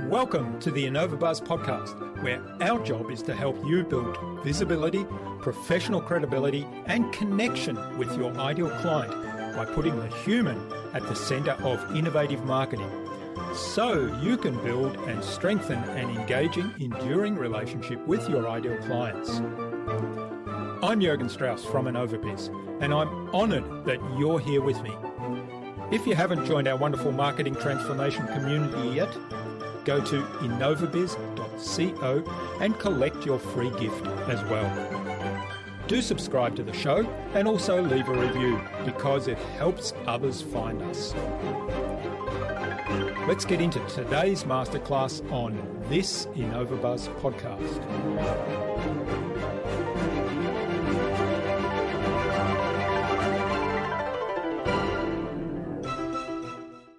Welcome to the InnovaBuzz podcast, where our job is to help you build visibility, professional credibility, and connection with your ideal client by putting the human at the center of innovative marketing, so you can build and strengthen an engaging, enduring relationship with your ideal clients. I'm Jürgen Strauss from InnovaBuzz, and I'm honored that you're here with me. If you haven't joined our wonderful marketing transformation community yet, go to innovabiz.co and collect your free gift as well. Do subscribe to the show and also leave a review because it helps others find us. Let's get into today's masterclass on this InnovaBuzz podcast.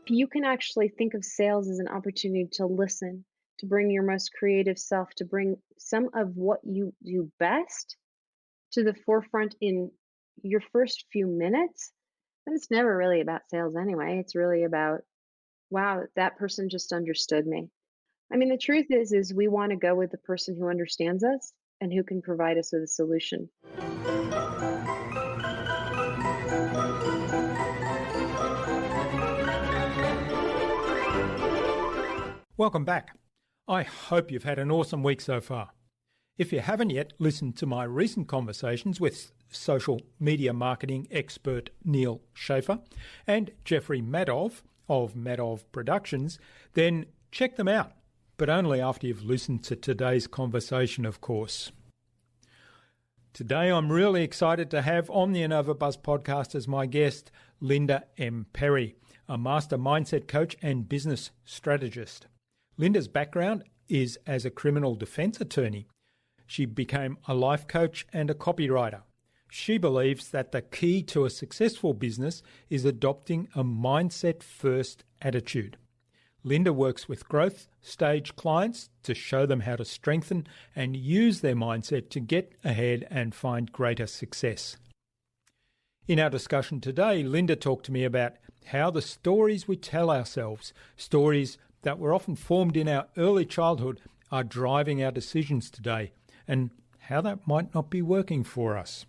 You can actually think of sales as an opportunity to listen, to bring your most creative self, to bring some of what you do best to the forefront in your first few minutes. And it's never really about sales anyway. It's really about, wow, that person just understood me. I mean, the truth is we want to go with the person who understands us and who can provide us with a solution. Welcome back. I hope you've had an awesome week so far. If you haven't yet listened to my recent conversations with social media marketing expert Neil Schaefer and Jeffrey Madoff of Madoff Productions, then check them out, but only after you've listened to today's conversation, of course. Today, I'm really excited to have on the InnovaBuzz podcast as my guest, Linda M. Perry, a master mindset coach and business strategist. Linda's background is as a criminal defense attorney. She became a life coach and a copywriter. She believes that the key to a successful business is adopting a mindset-first attitude. Linda works with growth stage clients to show them how to strengthen and use their mindset to get ahead and find greater success. In our discussion today, Linda talked to me about how the stories we tell ourselves, stories that were often formed in our early childhood, are driving our decisions today, and how that might not be working for us.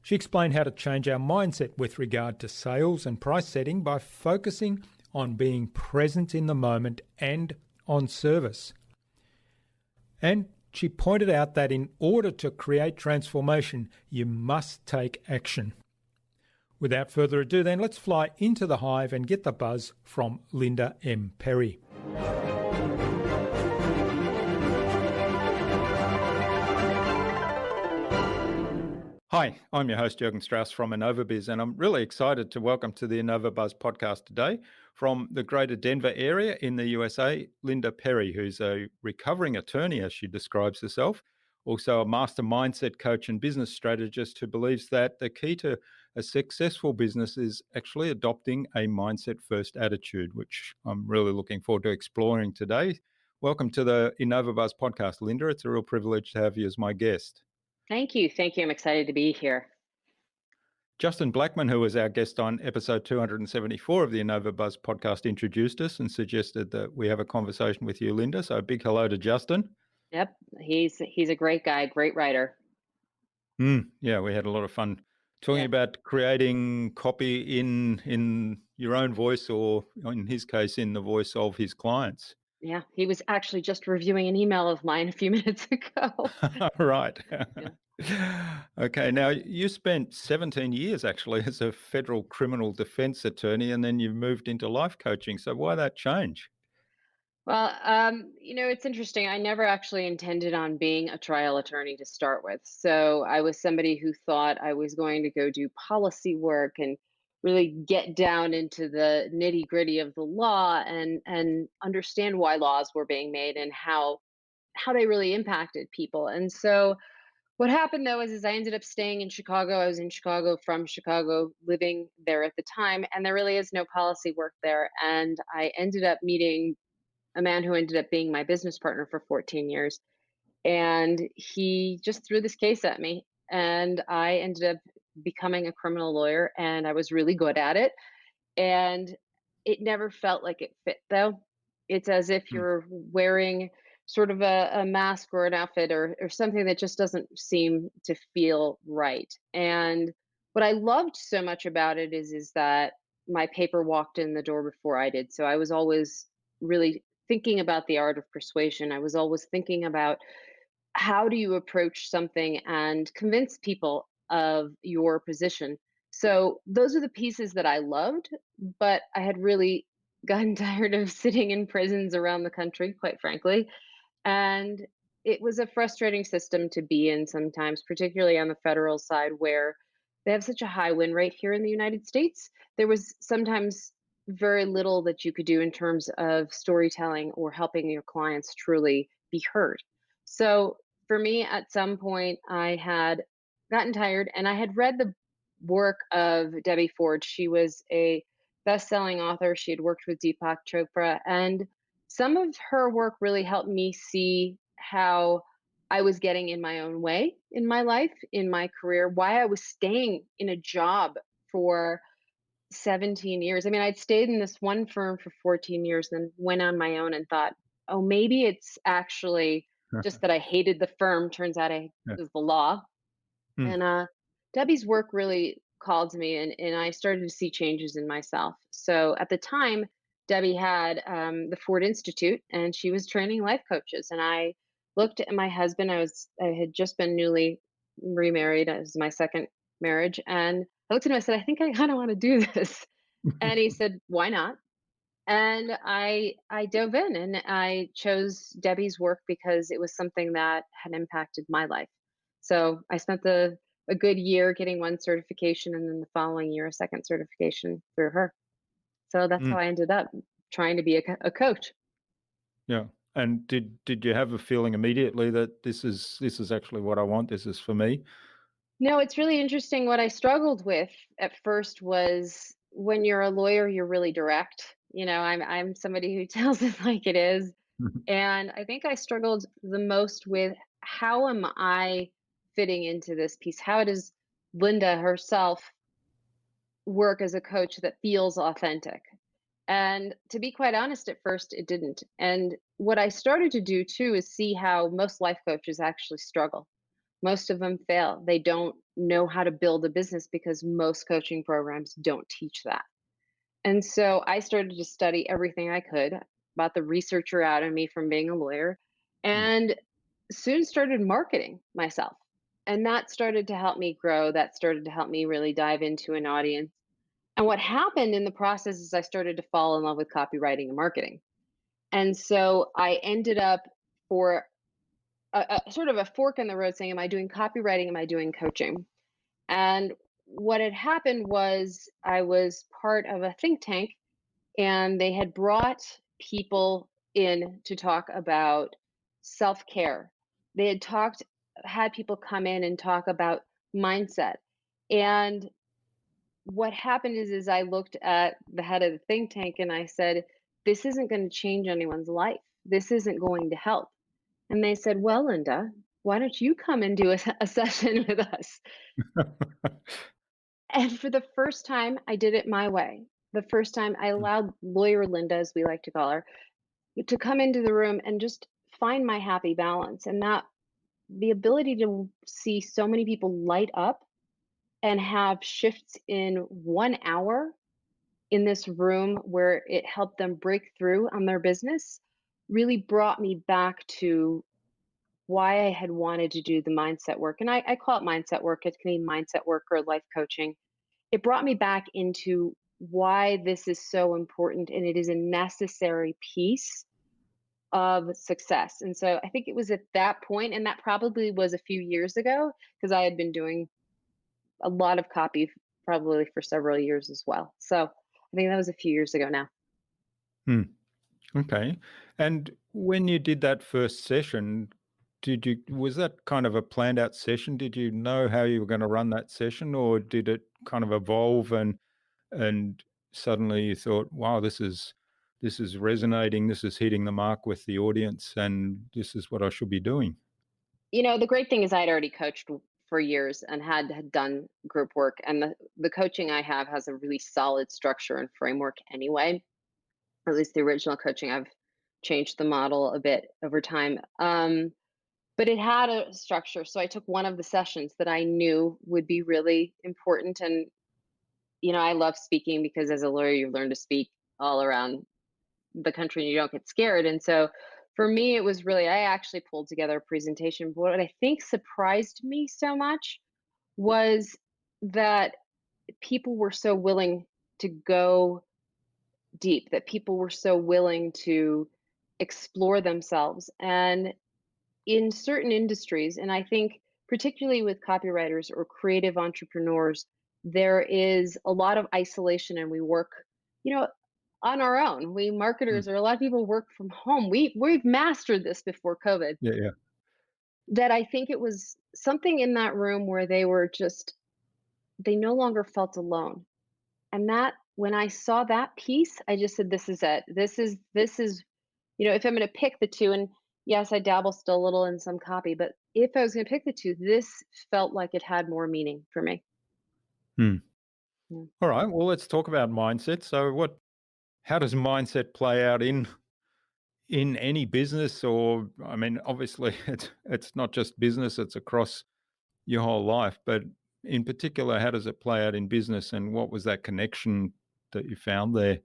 She explained how to change our mindset with regard to sales and price setting by focusing on being present in the moment and on service. And she pointed out that in order to create transformation, you must take action. Without further ado, then, let's fly into the hive and get the buzz from Linda M. Perry. Hi, I'm your host, Jürgen Strauss from InnovaBuzz, and I'm really excited to welcome to the InnovaBuzz podcast today from the greater Denver area in the USA, Linda Perry, who's a recovering attorney, as she describes herself, also a master mindset coach and business strategist who believes that the key to a successful business is actually adopting a mindset-first attitude, which I'm really looking forward to exploring today. Welcome to the InnovaBuzz podcast, Linda. It's a real privilege to have you as my guest. Thank you. Thank you. I'm excited to be here. Justin Blackman, who was our guest on episode 274 of the InnovaBuzz podcast, introduced us and suggested that we have a conversation with you, Linda. So a big hello to Justin. Yep. He's a great guy, great writer. Yeah, we had a lot of fun talking about creating copy in your own voice, or in his case, in the voice of his clients. Yeah, he was actually just reviewing an email of mine a few minutes ago. Right. Yeah. Okay, now you spent 17 years actually as a federal criminal defense attorney, and then you moved into life coaching. So why that change? Well, it's interesting. I never actually intended on being a trial attorney to start with. So I was somebody who thought I was going to go do policy work and really get down into the nitty gritty of the law and understand why laws were being made and how they really impacted people. And so what happened though is I ended up staying in Chicago. I was in Chicago from Chicago, living there at the time, and there really is no policy work there. And I ended up meeting a man who ended up being my business partner for 14 years. And he just threw this case at me, and I ended up becoming a criminal lawyer, and I was really good at it. And it never felt like it fit, though. It's as if Mm, you're wearing sort of a mask or an outfit, or something that just doesn't seem to feel right. And what I loved so much about it is that my paper walked in the door before I did. So I was always really thinking about the art of persuasion. I was always thinking about how do you approach something and convince people of your position. So those are the pieces that I loved, but I had really gotten tired of sitting in prisons around the country, quite frankly. And it was a frustrating system to be in sometimes, particularly on the federal side where they have such a high win rate here in the United States. There was sometimes very little that you could do in terms of storytelling or helping your clients truly be heard. So for me, at some point, I had gotten tired, and I had read the work of Debbie Ford. She was a best-selling author. She had worked with Deepak Chopra, and some of her work really helped me see how I was getting in my own way in my life, in my career, why I was staying in a job for 17 years. I mean, I'd stayed in this one firm for 14 years, then went on my own and thought, oh, maybe it's actually just that I hated the firm. Turns out it yeah. was the law. Mm, And Debbie's work really called to me, and I started to see changes in myself. So at the time, Debbie had the Ford Institute, and she was training life coaches. And I looked at my husband. I had just been newly remarried. It was my second marriage, and I looked at him. I said, I think I kind of want to do this. And he said, why not? And I dove in, and I chose Debbie's work because it was something that had impacted my life. So I spent a good year getting one certification, and then the following year a second certification through her. So that's how mm, I ended up trying to be a coach. yeah. And did you have a feeling immediately that this is actually what I want? This is for me? No, it's really interesting. What I struggled with at first was when you're a lawyer, you're really direct. I'm somebody who tells it like it is. And I think I struggled the most with how am I fitting into this piece? How does Linda herself work as a coach that feels authentic? And to be quite honest, at first it didn't. And what I started to do too is see how most life coaches actually struggle. Most of them fail. They don't know how to build a business because most coaching programs don't teach that. And so I started to study everything I could about the researcher out of me from being a lawyer, Mm, and soon started marketing myself. And that started to help me grow. That started to help me really dive into an audience. And what happened in the process is I started to fall in love with copywriting and marketing. And so I ended up for a sort of a fork in the road saying, am I doing copywriting? Am I doing coaching? And what had happened was I was part of a think tank, and they had brought people in to talk about self-care. They had people come in and talk about mindset. And what happened is I looked at the head of the think tank and I said, this isn't going to change anyone's life. This isn't going to help. And they said, well, Linda, why don't you come and do a session with us? And for the first time, I did it my way. The first time I mm, allowed lawyer Linda, as we like to call her, to come into the room and just find my happy balance. And that the ability to see so many people light up and have shifts in 1 hour in this room where it helped them break through on their business really brought me back to why I had wanted to do the mindset work. And I call it mindset work. It can be mindset work or life coaching. It brought me back into why this is so important, and it is a necessary piece of success. And so I think it was at that point, and that probably was a few years ago, because I had been doing a lot of copy probably for several years as well. So I think that was a few years ago now. mm. Okay. And when you did that first session, was that kind of a planned out session? Did you know how you were going to run that session, or did it kind of evolve and suddenly you thought, wow, this is resonating, this is hitting the mark with the audience, and this is what I should be doing? The great thing is I had already coached for years and had done group work, and the coaching I have has a really solid structure and framework anyway. Or at least the original coaching. I've changed the model a bit over time. But it had a structure. So I took one of the sessions that I knew would be really important. And, I love speaking because as a lawyer, you learn to speak all around the country and you don't get scared. And so for me, it was really, I actually pulled together a presentation. But what I think surprised me so much was that people were so willing to go deep, that people were so willing to explore themselves. And in certain industries, and I think particularly with copywriters or creative entrepreneurs, there is a lot of isolation and we work, you know, on our own. We Mm. marketers or a lot of people work from home. We've mastered this before COVID. Yeah, yeah. That I think it was something in that room where they no longer felt alone. And that when I saw that piece, I just said, this is it. This is if I'm gonna pick the 2, and yes, I dabble still a little in some copy, but if I was gonna pick the 2, this felt like it had more meaning for me. Hmm. Yeah. All right. Well, let's talk about mindset. So, how does mindset play out in any business? Or, I mean, obviously, it's not just business; it's across your whole life. But in particular, how does it play out in business? And what was that connection that you found there?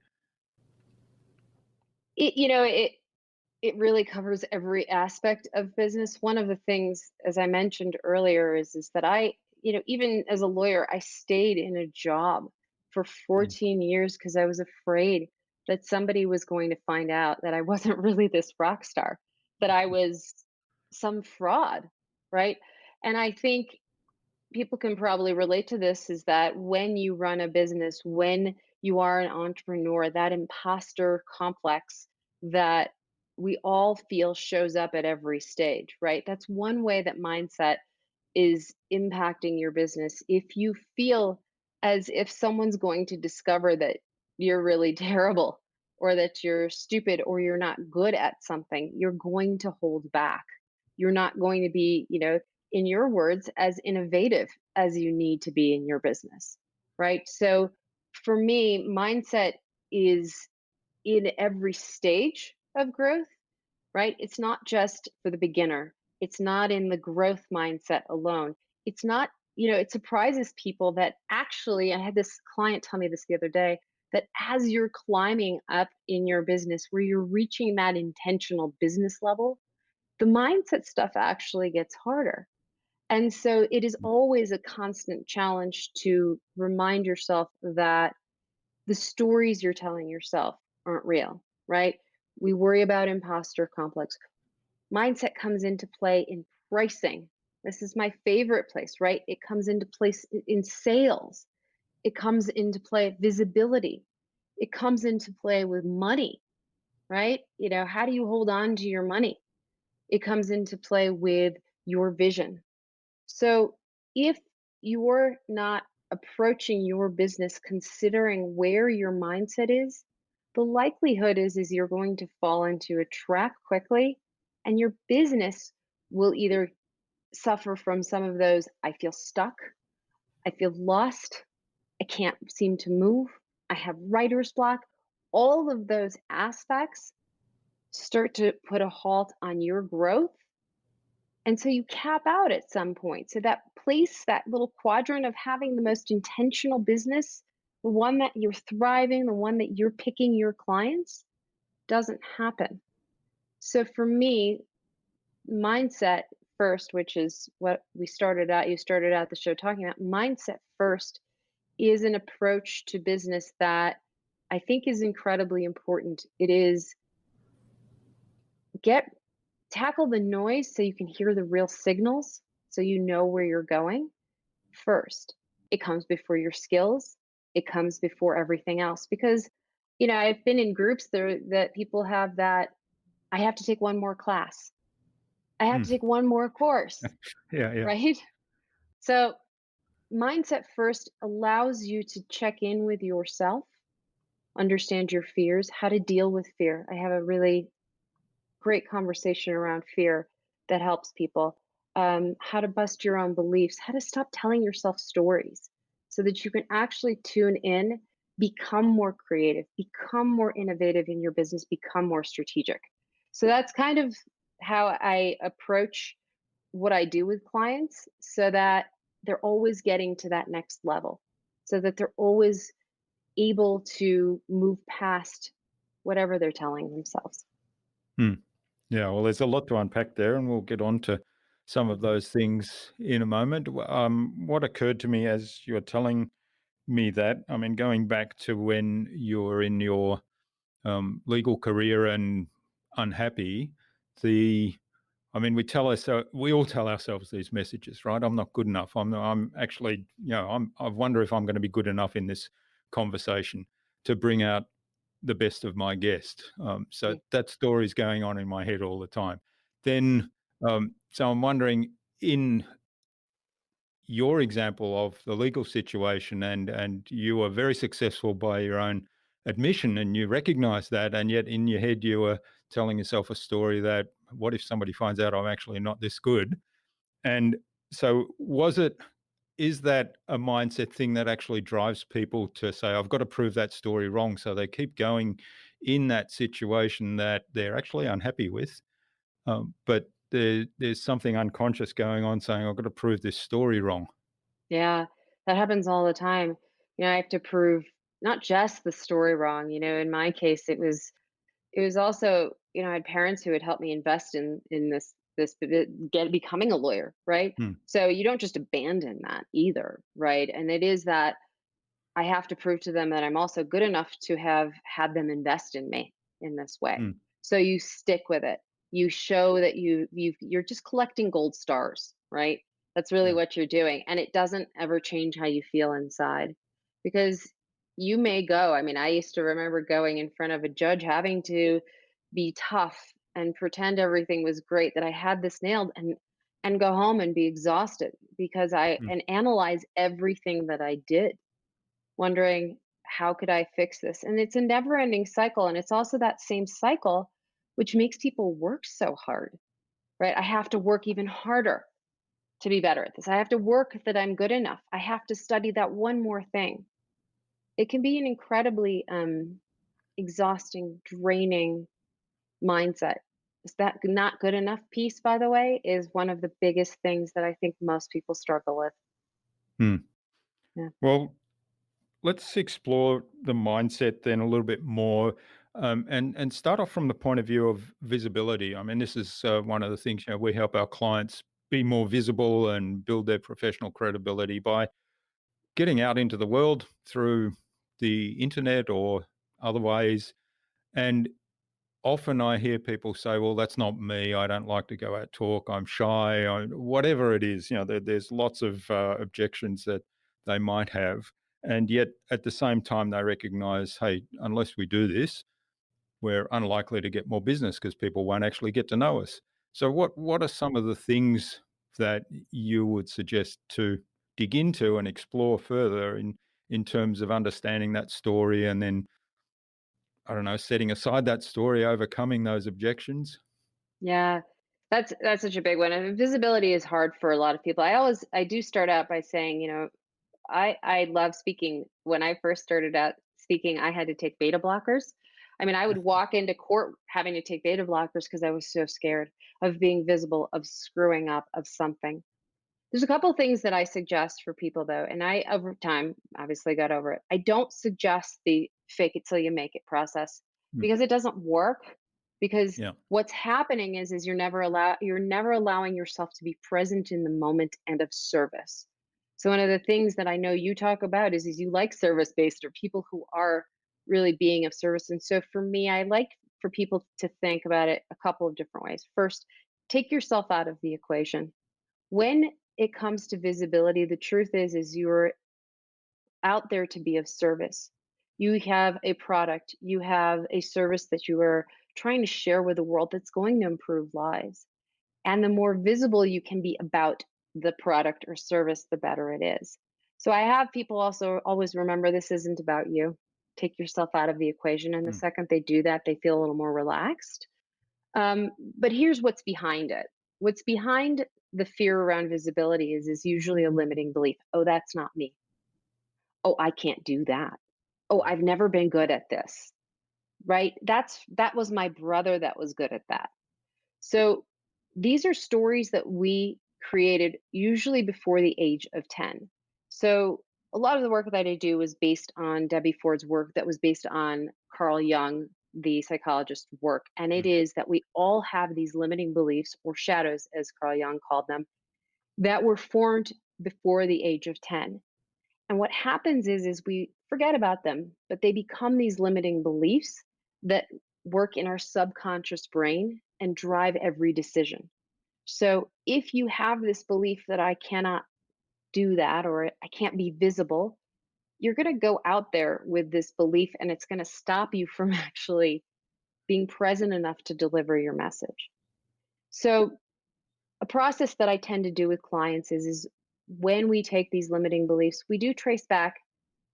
It really covers every aspect of business. One of the things, as I mentioned earlier, is that even as a lawyer, I stayed in a job for Mm. 14 years because I was afraid that somebody was going to find out that I wasn't really this rock star, that I was some fraud, right? And I think people can probably relate to this is that when you run a business, when you are an entrepreneur, that imposter complex that we all feel shows up at every stage, right? That's one way that mindset is impacting your business. If you feel as if someone's going to discover that you're really terrible or that you're stupid or you're not good at something, you're going to hold back. You're not going to be, in your words, as innovative as you need to be in your business, right? So for me, mindset is in every stage of growth, right? It's not just for the beginner. It's not in the growth mindset alone. It's not, it surprises people that actually, I had this client tell me this the other day, that as you're climbing up in your business, where you're reaching that intentional business level, the mindset stuff actually gets harder. And so it is always a constant challenge to remind yourself that the stories you're telling yourself aren't real, right? We worry about imposter complex. Mindset comes into play in pricing. This is my favorite place, right? It comes into place in sales. It comes into play visibility. It comes into play with money, right? How do you hold on to your money? It comes into play with your vision. So if you're not approaching your business considering where your mindset is, the likelihood is you're going to fall into a trap quickly and your business will either suffer from some of those I feel stuck, I feel lost, I can't seem to move, I have writer's block. All of those aspects start to put a halt on your growth, and so you cap out at some point. So that place, that little quadrant of having the most intentional business, the one that you're thriving, the one that you're picking your clients, doesn't happen. So for me, mindset first, which is what you started out the show talking about, mindset first is an approach to business that I think is incredibly important. It is get tackle the noise so you can hear the real signals so you know where you're going first. It comes before your skills. It comes before everything else because I've been in groups there that people have that I have to take one more class. I have to Mm. take one more course, Yeah, yeah. right? So, mindset first allows you to check in with yourself, understand your fears, how to deal with fear. I have a really great conversation around fear that helps people. how to bust your own beliefs, how to stop telling yourself stories so that you can actually tune in, become more creative, become more innovative in your business, become more strategic. So that's kind of how I approach what I do with clients so that they're always getting to that next level, so that they're always able to move past whatever they're telling themselves. Hmm. Yeah, well, there's a lot to unpack there, and we'll get on to some of those things in a moment. What occurred to me as you're telling me that, I mean, going back to when you were in your legal career and unhappy, the I mean, we all tell ourselves these messages, right? I'm not good enough. I'm actually, I wonder if I'm going to be good enough in this conversation to bring out the best of my guest. So Mm. that story's going on in my head all the time. Then, so I'm wondering, in your example of the legal situation, and you were very successful by your own admission, and you recognize that, and yet in your head you were telling yourself a story that, what if somebody finds out I'm actually not this good? And so is that a mindset thing that actually drives people to say, I've got to prove that story wrong, so they keep going in that situation that they're actually unhappy with, but there's something unconscious going on saying, I've got to prove this story wrong. Yeah, that happens all the time. I have to prove not just the story wrong. In my case, it was also, I had parents who had helped me invest in becoming a lawyer, right? Hmm. So you don't just abandon that either, right? And it is that I have to prove to them that I'm also good enough to have had them invest in me in this way. Hmm. So you stick with it. You show that you're just collecting gold stars, right? That's really Yeah. what you're doing, and it doesn't ever change how you feel inside, because you may go. I mean, I used to remember going in front of a judge, having to be tough and pretend everything was great, that I had this nailed, and go home and be exhausted because I Hmm. and analyze everything that I did, wondering, how could I fix this? And it's a never ending cycle. And it's also that same cycle which makes people work so hard, right? I have to work even harder to be better at this. I have to work that I'm good enough. I have to study that one more thing. It can be an incredibly exhausting, draining mindset. Is that not good enough piece, by the way, is one of the biggest things that I think most people struggle with. Hmm. Yeah. Well, let's explore the mindset then a little bit more, and start off from the point of view of visibility. I mean, this is one of the things, we help our clients be more visible and build their professional credibility by getting out into the world through the internet or other ways. And often I hear people say, well, that's not me. I don't like to go out talk. I'm shy. Whatever it is, there's lots of objections that they might have. And yet at the same time, they recognize, hey, unless we do this, we're unlikely to get more business because people won't actually get to know us. So what are some of the things that you would suggest to dig into and explore further in terms of understanding that story, and then, I don't know, setting aside that story, overcoming those objections? Yeah, that's such a big one. And visibility is hard for a lot of people. I do start out by saying, I love speaking. When I first started out speaking, I had to take beta blockers. I mean, I would walk into court having to take beta blockers because I was so scared of being visible, of screwing up, of something. There's a couple things that I suggest for people though, and I over time obviously got over it. I don't suggest the fake it till you make it process, Mm. because it doesn't work. Because Yeah. what's happening is you're never allowing yourself to be present in the moment and of service. So one of the things that I know you talk about is you like service based, or people who are really being of service. And so for me, I like for people to think about it a couple of different ways. First, take yourself out of the equation. When it comes to visibility, the truth is you're out there to be of service. You have a product, you have a service that you are trying to share with the world that's going to improve lives. And the more visible you can be about the product or service, the better it is. So I have people also always remember, this isn't about you. Take yourself out of the equation. And the Mm. second they do that, they feel a little more relaxed. But here's what's behind it. What's behind the fear around visibility is usually a limiting belief. Oh, that's not me. Oh, I can't do that. Oh, Right. I've never been good at this. Right? That was my brother that was good at that. So these are stories that we created usually before the age of 10. So a lot of the work that I do is based on Debbie Ford's work that was based on Carl Jung, the psychologist's work. And it Mm. is that we all have these limiting beliefs or shadows, as Carl Jung called them, that were formed before the age of 10. And what happens is we forget about them, but they become these limiting beliefs that work in our subconscious brain and drive every decision. So if you have this belief that I cannot do that or I can't be visible, you're going to go out there with this belief and it's going to stop you from actually being present enough to deliver your message. So a process that I tend to do with clients is when we take these limiting beliefs, we do trace back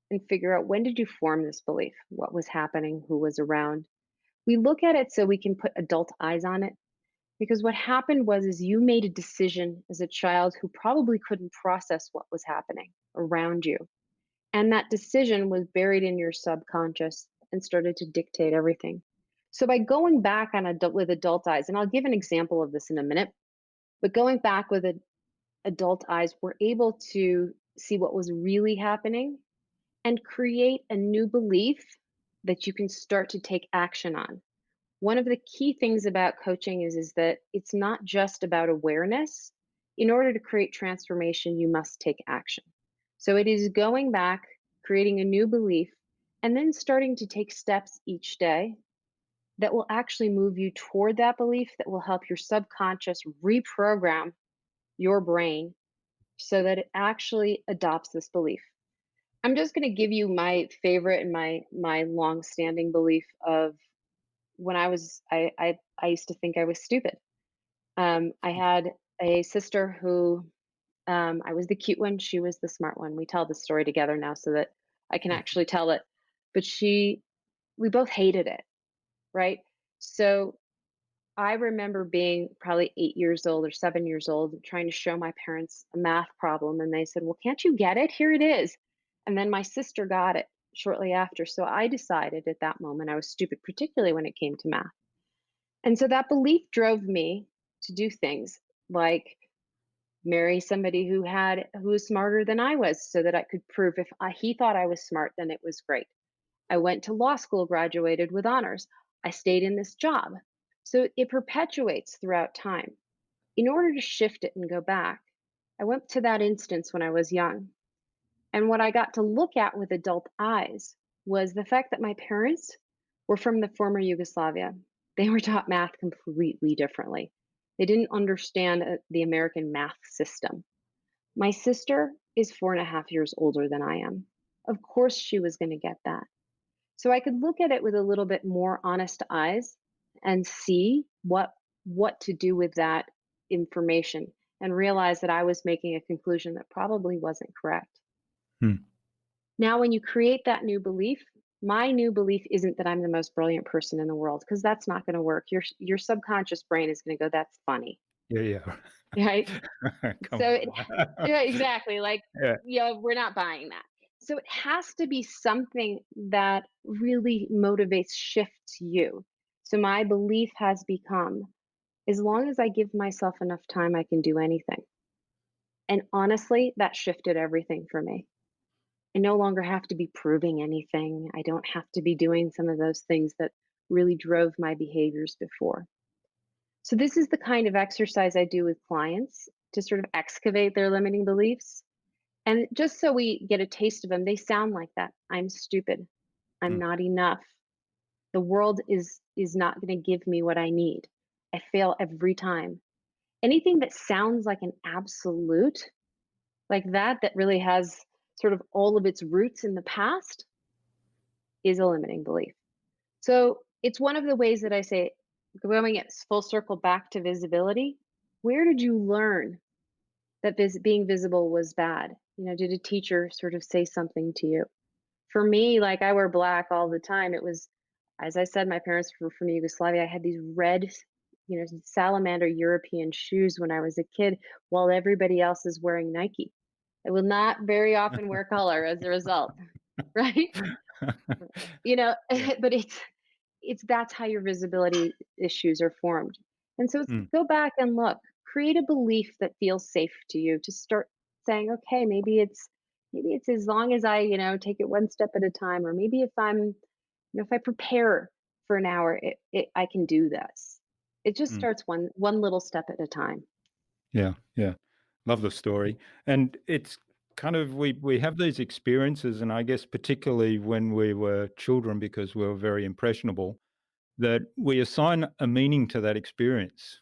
and figure out, when did you form this belief? What was happening? Who was around? We look at it so we can put adult eyes on it, because what happened was is you made a decision as a child who probably couldn't process what was happening around you. And that decision was buried in your subconscious and started to dictate everything. So by going back with adult eyes, and I'll give an example of this in a minute, but going back with adult eyes, we're able to see what was really happening and create a new belief that you can start to take action on. One of the key things about coaching is that it's not just about awareness. In order to create transformation, you must take action. So it is going back, creating a new belief, and then starting to take steps each day that will actually move you toward that belief, that will help your subconscious reprogram your brain so that it actually adopts this belief. I'm just going to give you my favorite and my long-standing belief of when I used to think I was stupid. I had a sister who I was the cute one, she was the smart one. We tell the story together now so that I can Yeah. actually tell it. But we both hated it, right? So I remember being probably 8 years old or 7 years old, trying to show my parents a math problem. And they said, "Well, can't you get it? Here it is." And then my sister got it shortly after. So I decided at that moment I was stupid, particularly when it came to math. And so that belief drove me to do things like marry somebody who was smarter than I was so that I could prove he thought I was smart, then it was great. I went to law school, graduated with honors. I stayed in this job. So it perpetuates throughout time. In order to shift it and go back, I went to that instance when I was young. And what I got to look at with adult eyes was the fact that my parents were from the former Yugoslavia. They were taught math completely differently. They didn't understand the American math system. My sister is 4.5 years older than I am. Of course, she was going to get that. So I could look at it with a little bit more honest eyes and see what to do with that information and realize that I was making a conclusion that probably wasn't correct. Hmm. Now, when you create that new belief, my new belief isn't that I'm the most brilliant person in the world, because that's not going to work. Your subconscious brain is going to go, "That's funny," Yeah, yeah. right? Come So on. yeah, exactly. Like, Yeah. we're not buying that. So it has to be something that really motivates, shifts you. So my belief has become, as long as I give myself enough time, I can do anything. And honestly, that shifted everything for me. I no longer have to be proving anything. I don't have to be doing some of those things that really drove my behaviors before. So, this is the kind of exercise I do with clients to sort of excavate their limiting beliefs. And just so we get a taste of them, they sound like that. I'm stupid. I'm Mm. not enough. The world is not going to give me what I need. I fail every time. Anything that sounds like an absolute, like that really has sort of all of its roots in the past, is a limiting belief. So it's one of the ways that I say, going it full circle back to visibility. Where did you learn that being visible was bad? Did a teacher sort of say something to you? For me, like, I wear black all the time. It was, as I said, my parents were from Yugoslavia. I had these red salamander European shoes when I was a kid while everybody else is wearing Nike. I will not very often wear color as a result, right? Yeah. But it's that's how your visibility issues are formed. And so it's Mm, go back and look, create a belief that feels safe to you to start saying, okay, maybe it's as long as I, take it one step at a time, or maybe if I prepare for an hour, I can do this. It just mm. starts one little step at a time. Yeah, yeah. Love the story. And it's kind of we have these experiences, and I guess particularly when we were children, because we were very impressionable, that we assign a meaning to that experience.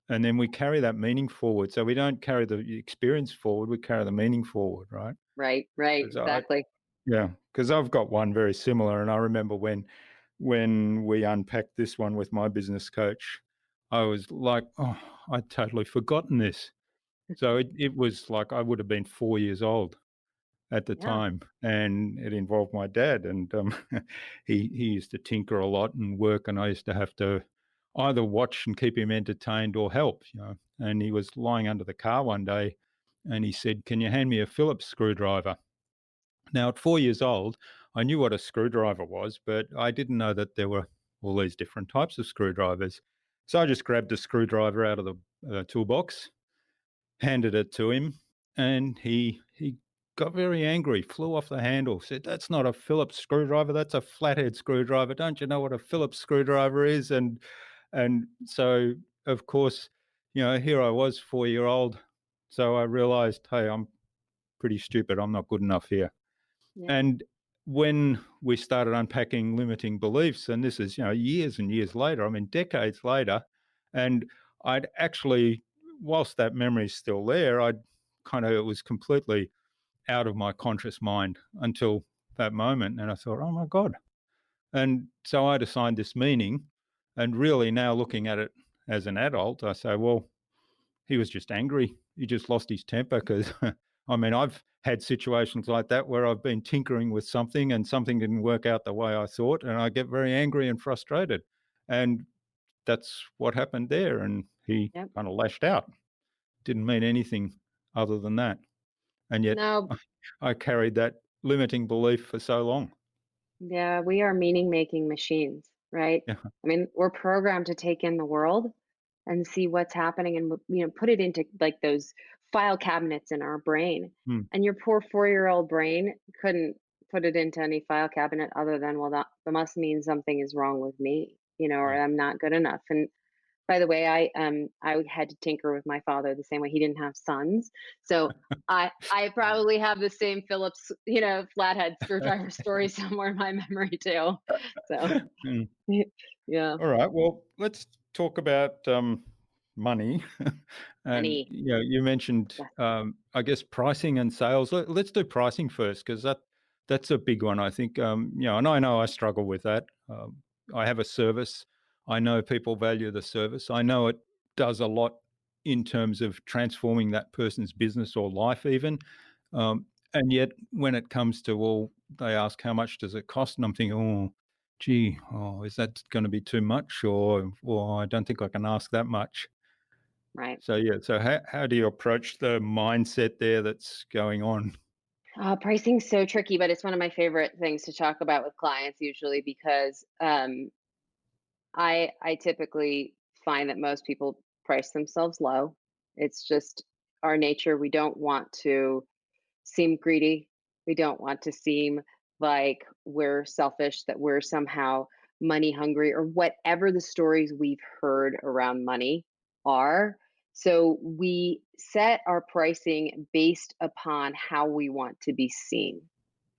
And then we carry that meaning forward. So we don't carry the experience forward, we carry the meaning forward, right? Right, right, 'Cause I exactly. Yeah, because I've got one very similar, and I remember when we unpacked this one with my business coach, I was like, "Oh, I'd totally forgotten this." So it was like I would have been 4 years old at the Yeah, time, and it involved my dad, and, he used to tinker a lot and work, and I used to have to either watch and keep him entertained or help, and he was lying under the car one day, and he said, "Can you hand me a Phillips screwdriver?" Now, at 4 years old, I knew what a screwdriver was, but I didn't know that there were all these different types of screwdrivers. So I just grabbed a screwdriver out of the, toolbox, handed it to him, and he got very angry, flew off the handle, said, "That's not a Phillips screwdriver, that's a flathead screwdriver. Don't you know what a Phillips screwdriver is?" And so, of course, here I was, 4-year-old, so I realized, "Hey, I'm pretty stupid. I'm not good enough here." yeah, And when we started unpacking limiting beliefs, and this is, years and years later, I mean, decades later, and I'd actually, whilst that memory is still there, it was completely out of my conscious mind until that moment. And I thought, oh my God. And so I'd assigned this meaning. And really now looking at it as an adult, I say, well, he was just angry. He just lost his temper because, I mean, I've had situations like that where I've been tinkering with something and something didn't work out the way I thought, and I get very angry and frustrated. And that's what happened there. And he yep. kind of lashed out. Didn't mean anything other than that. And yet No, I carried that limiting belief for so long. yeah, we are meaning making machines, right? Yeah. I mean, we're programmed to take in the world and see what's happening and put it into like those file cabinets in our brain. Mm, And your poor 4-year-old brain couldn't put it into any file cabinet other than, well, that must mean something is wrong with me, or yeah. I'm not good enough. And by the way, I had to tinker with my father the same way. He didn't have sons, so I Right. probably have the same Phillips, flathead screwdriver story somewhere in my memory too. So Mm. yeah, All right. Well, let's talk about money. And money. you mentioned, Yes. I guess, pricing and sales. Let's do pricing first because that's a big one. I think, and I know I struggle with that. I have a service. I know people value the service. I know it does a lot in terms of transforming that person's business or life, even. And yet, when it comes to, well, they ask how much does it cost, and I'm thinking, oh, gee, is that going to be too much? Or I don't think I can ask that much. Right. So, yeah, so how do you approach the mindset there that's going on? Pricing's so tricky, but it's one of my favorite things to talk about with clients usually because I typically find that most people price themselves low. It's just our nature. We don't want to seem greedy. We don't want to seem like we're selfish, that we're somehow money hungry, or whatever the stories we've heard around money are. So we set our pricing based upon how we want to be seen.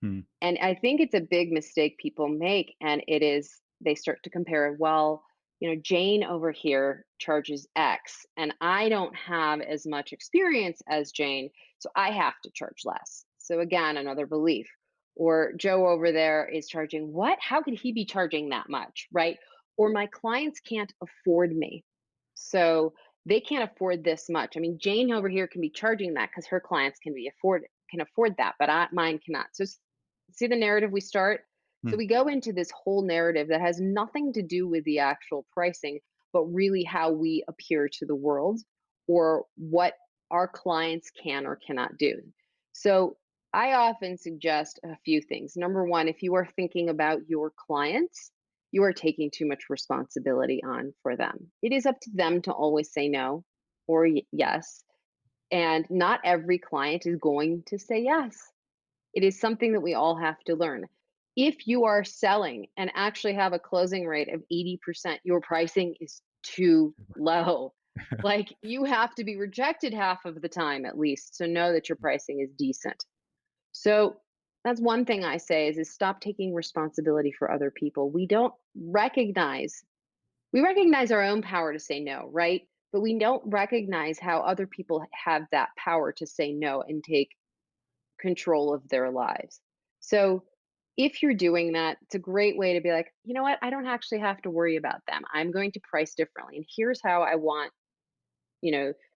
Hmm. And I think it's a big mistake people make, and it is they start to compare, well, Jane over here charges X, and I don't have as much experience as Jane, so I have to charge less. So again, another belief. Or Joe over there is charging what? How could he be charging that much, right? Or my clients can't afford me. So they can't afford this much. I mean, Jane over here can be charging that because her clients can afford that, but mine cannot. So see the narrative we start. So Hmm. we go into this whole narrative that has nothing to do with the actual pricing, but really how we appear to the world or what our clients can or cannot do. So I often suggest a few things. Number one, if you are thinking about your clients, you are taking too much responsibility on for them. It is up to them to always say no or yes. And not every client is going to say yes. It is something that we all have to learn. If you are selling and actually have a closing rate of 80%, your pricing is too low. Like you have to be rejected half of the time at least. So know that your pricing is decent. So that's one thing I say is stop taking responsibility for other people. We recognize our own power to say no, right? But we don't recognize how other people have that power to say no and take control of their lives. So if you're doing that, it's a great way to be like, you know what? I don't actually have to worry about them. I'm going to price differently. And here's how I want,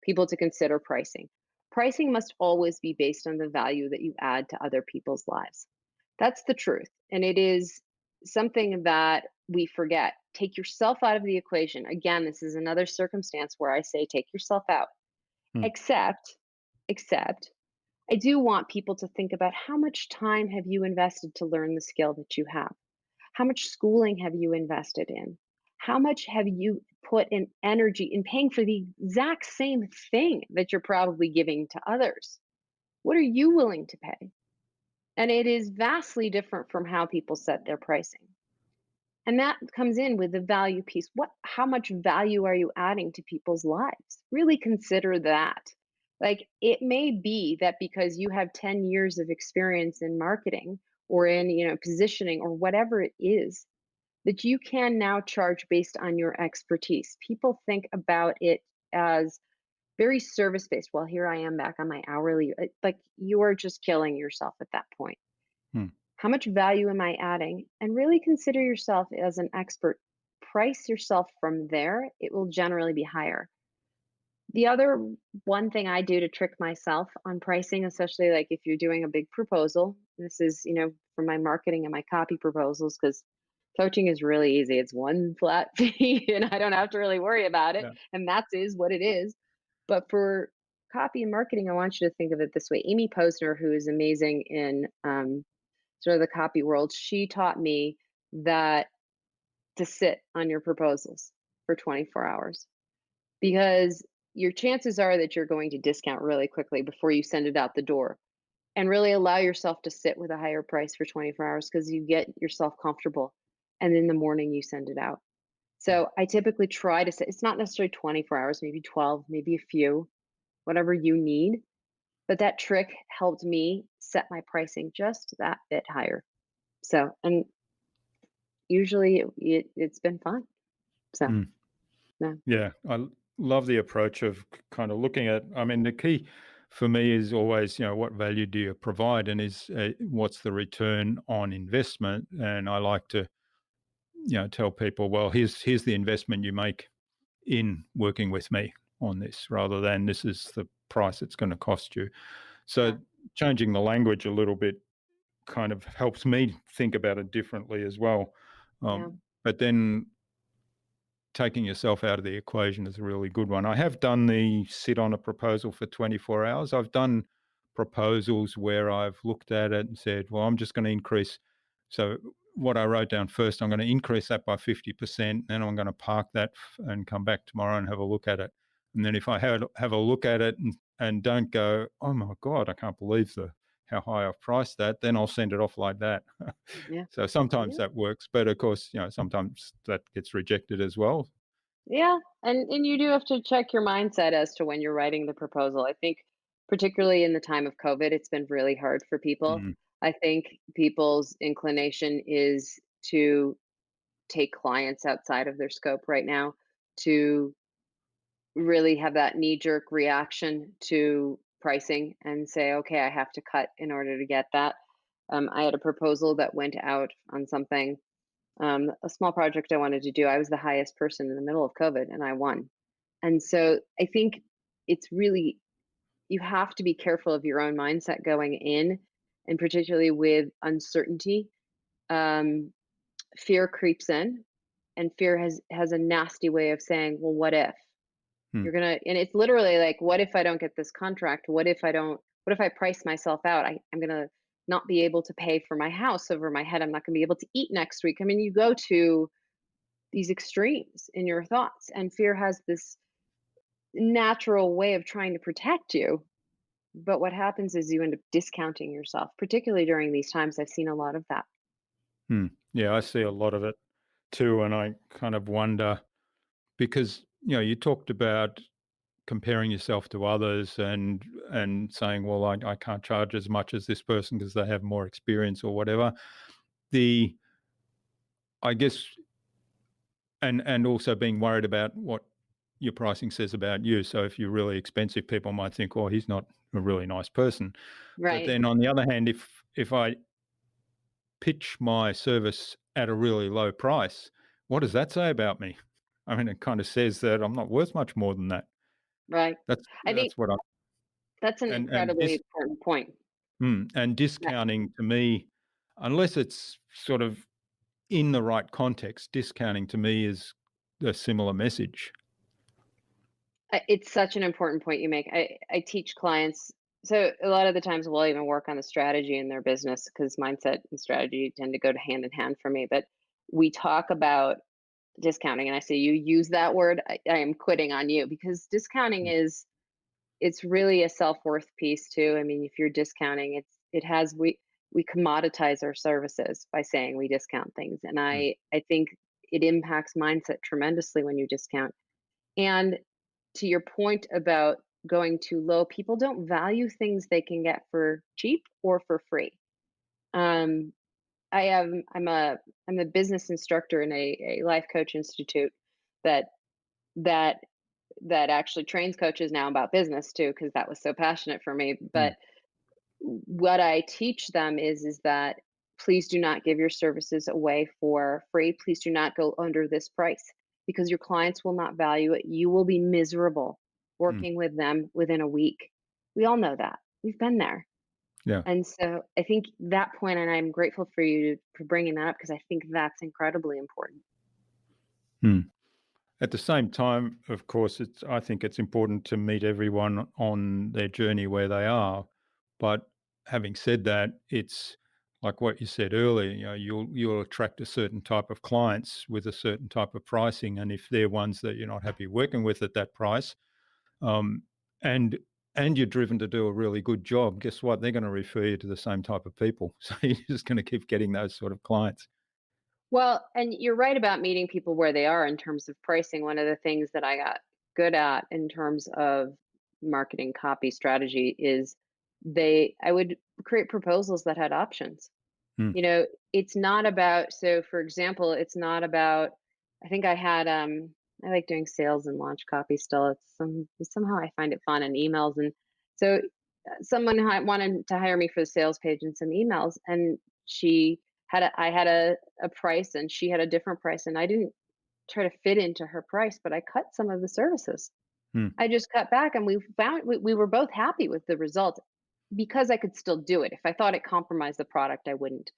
people to consider pricing. Pricing must always be based on the value that you add to other people's lives. That's the truth. And it is something that we forget. Take yourself out of the equation. Again, this is another circumstance where I say take yourself out. Hmm. Except I do want people to think about how much time have you invested to learn the skill that you have? How much schooling have you invested in? How much have you put in energy in paying for the exact same thing that you're probably giving to others? What are you willing to pay? And it is vastly different from how people set their pricing. And that comes in with the value piece. How much value are you adding to people's lives? Really consider that. Like it may be that because you have 10 years of experience in marketing or in, positioning or whatever it is, that you can now charge based on your expertise. People think about it as very service based. Well, here I am back on my hourly, like you are just killing yourself at that point. Hmm. How much value am I adding? And really consider yourself as an expert. Price yourself from there. It will generally be higher. The other one thing I do to trick myself on pricing, especially like if you're doing a big proposal, this is, for my marketing and my copy proposals, because coaching is really easy. It's one flat fee and I don't have to really worry about it. Yeah. And that is what it is. But for copy and marketing, I want you to think of it this way. Amy Posner, who is amazing in sort of the copy world, she taught me that to sit on your proposals for 24 hours because your chances are that you're going to discount really quickly before you send it out the door and really allow yourself to sit with a higher price for 24 hours because you get yourself comfortable and in the morning you send it out. So I typically try to sit, it's not necessarily 24 hours, maybe 12, maybe a few, whatever you need. But that trick helped me set my pricing just that bit higher. So, and usually it's been fun. So, Hmm. yeah, Yeah, love the approach of kind of looking at. I mean, the key for me is always, what value do you provide, and is what's the return on investment? And I like to, tell people, well, here's the investment you make in working with me on this, rather than this is the price it's going to cost you. So yeah, changing the language a little bit kind of helps me think about it differently as well. yeah, But then taking yourself out of the equation is a really good one. I have done the sit on a proposal for 24 hours. I've done proposals where I've looked at it and said, well, I'm just going to increase. So what I wrote down first, I'm going to increase that by 50%, then I'm going to park that and come back tomorrow and have a look at it. And then if I have a look at it and don't go, oh my God, I can't believe how high I've priced that, then I'll send it off like that. yeah, So sometimes yeah, that works, but of course, sometimes that gets rejected as well. yeah. And you do have to check your mindset as to when you're writing the proposal. I think, particularly in the time of COVID, it's been really hard for people. Mm, I think people's inclination is to take clients outside of their scope right now to really have that knee jerk reaction to pricing and say, okay, I have to cut in order to get that. I had a proposal that went out on something, a small project I wanted to do. I was the highest person in the middle of COVID and I won. And so I think it's really, you have to be careful of your own mindset going in, and particularly with uncertainty. Um, Fear creeps in, And fear has a nasty way of saying, well, what if? Hmm. And it's literally like, what if I don't get this contract? What if I price myself out? I'm gonna not be able to pay for my house over my head. I'm not gonna be able to eat next week. I mean, you go to these extremes in your thoughts, and fear has this natural way of trying to protect you. But what happens is you end up discounting yourself, particularly during these times. I've seen a lot of that. Hmm. Yeah, I see a lot of it too, and I kind of wonder because you talked about comparing yourself to others and saying, well, I can't charge as much as this person because they have more experience or whatever. The I guess and also being worried about what your pricing says about you. So if you're really expensive, people might think, oh, he's not a really nice person. But Right. then on the other hand, if I pitch my service at a really low price, what does that say about me? I mean, it kind of says that I'm not worth much more than that. Right. I think That's what I that's an and incredibly important point. and That discounting to me, unless it's sort of in the right context, discounting to me is a similar message. It's such an important point you make. I teach clients. So a lot of the times we'll even work on the strategy in their business because mindset and strategy tend to go to hand in hand for me. But we talk about discounting, and I say you use that word. I am quitting on you because discounting Mm, is it's really a self-worth piece too. I mean, if you're discounting, it has we commoditize our services by saying we discount things. And mm, I think it impacts mindset tremendously when you discount. And to your point about going too low, people don't value things they can get for cheap or for free. Um, I am I'm a business instructor in a life coach institute that that that actually trains coaches now about business too, because that was so passionate for me. mm, But what I teach them is that please do not give your services away for free. Please do not go under this price because your clients will not value it. You will be miserable mm. working with them within a week. We all know that. We've been there. Yeah. And so I think that point, and I'm grateful for you for bringing that up because I think that's incredibly important. Mm. At the same time, of course, I think it's important to meet everyone on their journey where they are. But having said that, it's like what you said earlier, you'll attract a certain type of clients with a certain type of pricing. And if they're ones that you're not happy working with at that price, um, and and you're driven to do a really good job, guess what? They're going to refer you to the same type of people. So you're just going to keep getting those sort of clients. Well, and you're right about meeting people where they are in terms of pricing. One of the things that I got good at in terms of marketing copy strategy is I would create proposals that had options. Mm, You know, it's not about, so for example, it's not about, I think I like doing sales and launch copy still. Somehow I find it fun in emails. And so someone wanted to hire me for the sales page and some emails, and I had a price and she had a different price, and I didn't try to fit into her price, but I cut some of the services. mm, I just cut back, and we were both happy with the result because I could still do it. If I thought it compromised the product, I wouldn't.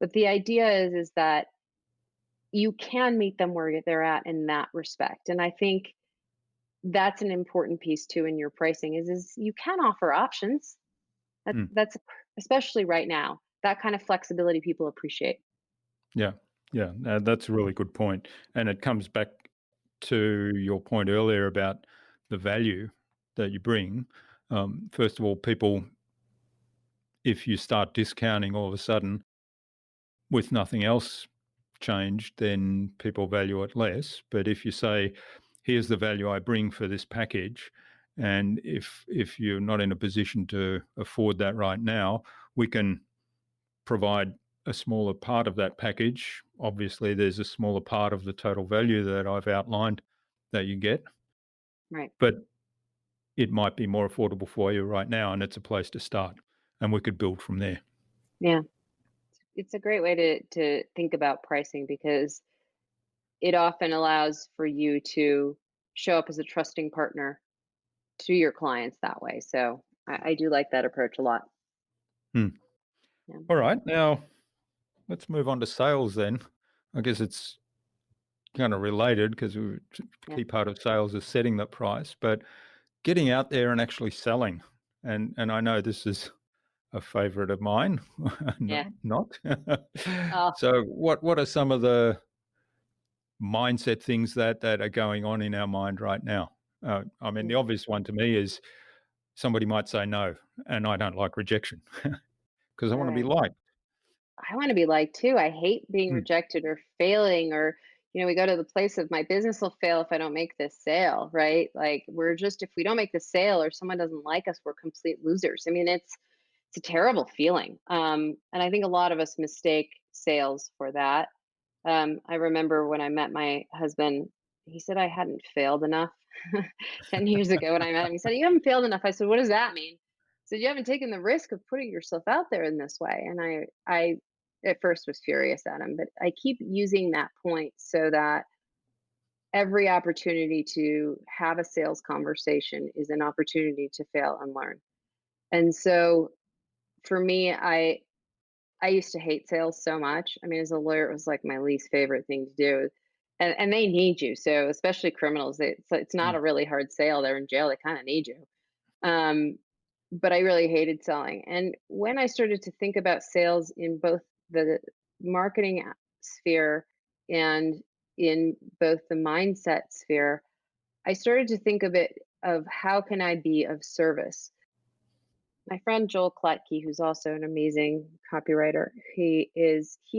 But the idea is that you can meet them where they're at in that respect. And I think that's an important piece too in your pricing is you can offer options. mm. That's especially right now. That kind of flexibility people appreciate. Yeah, yeah, that's a really good point, and it comes back to your point earlier about the value that you bring. First of all, people, if you start discounting all of a sudden with nothing else changed, then people value it less. But if you say, "Here's the value I bring for this package," and if you're not in a position to afford that right now, we can provide a smaller part of that package. Obviously, there's a smaller part of the total value that I've outlined that you get, Right. but it might be more affordable for you right now, and it's a place to start, and we could build from there. Yeah. It's a great way to think about pricing because it often allows for you to show up as a trusting partner to your clients that way. So I do like that approach a lot. Hmm. Yeah. All right, now let's move on to sales then. I guess it's kind of related because Yeah. key part of sales is setting the price, but getting out there and actually selling. And I know this is a favorite of mine, Yeah. not. Oh, So what are some of the mindset things that are going on in our mind right now? I mean, the mm, obvious one to me is somebody might say no, and I don't like rejection because I want to be right. liked. I want to be liked too. I hate being Mm, rejected or failing, or, we go to the place of my business will fail if I don't make this sale, right? Like we're just, if we don't make the sale or someone doesn't like us, we're complete losers. I mean, it's a terrible feeling. And I think a lot of us mistake sales for that. I remember when I met my husband, he said I hadn't failed enough 10 years ago when I met him. He said, "You haven't failed enough." I said, "What does that mean?" He said, "You haven't taken the risk of putting yourself out there in this way." And I at first was furious at him, but I keep using that point so that every opportunity to have a sales conversation is an opportunity to fail and learn. And so for me, I used to hate sales so much. I mean, as a lawyer, it was like my least favorite thing to do. And they need you. So especially criminals, it's not mm, a really hard sale. They're in jail. They kind of need you. Um, but I really hated selling. And when I started to think about sales in both the marketing sphere and in both the mindset sphere, I started to think of how can I be of service. My friend Joel Kletke, who's also an amazing copywriter, he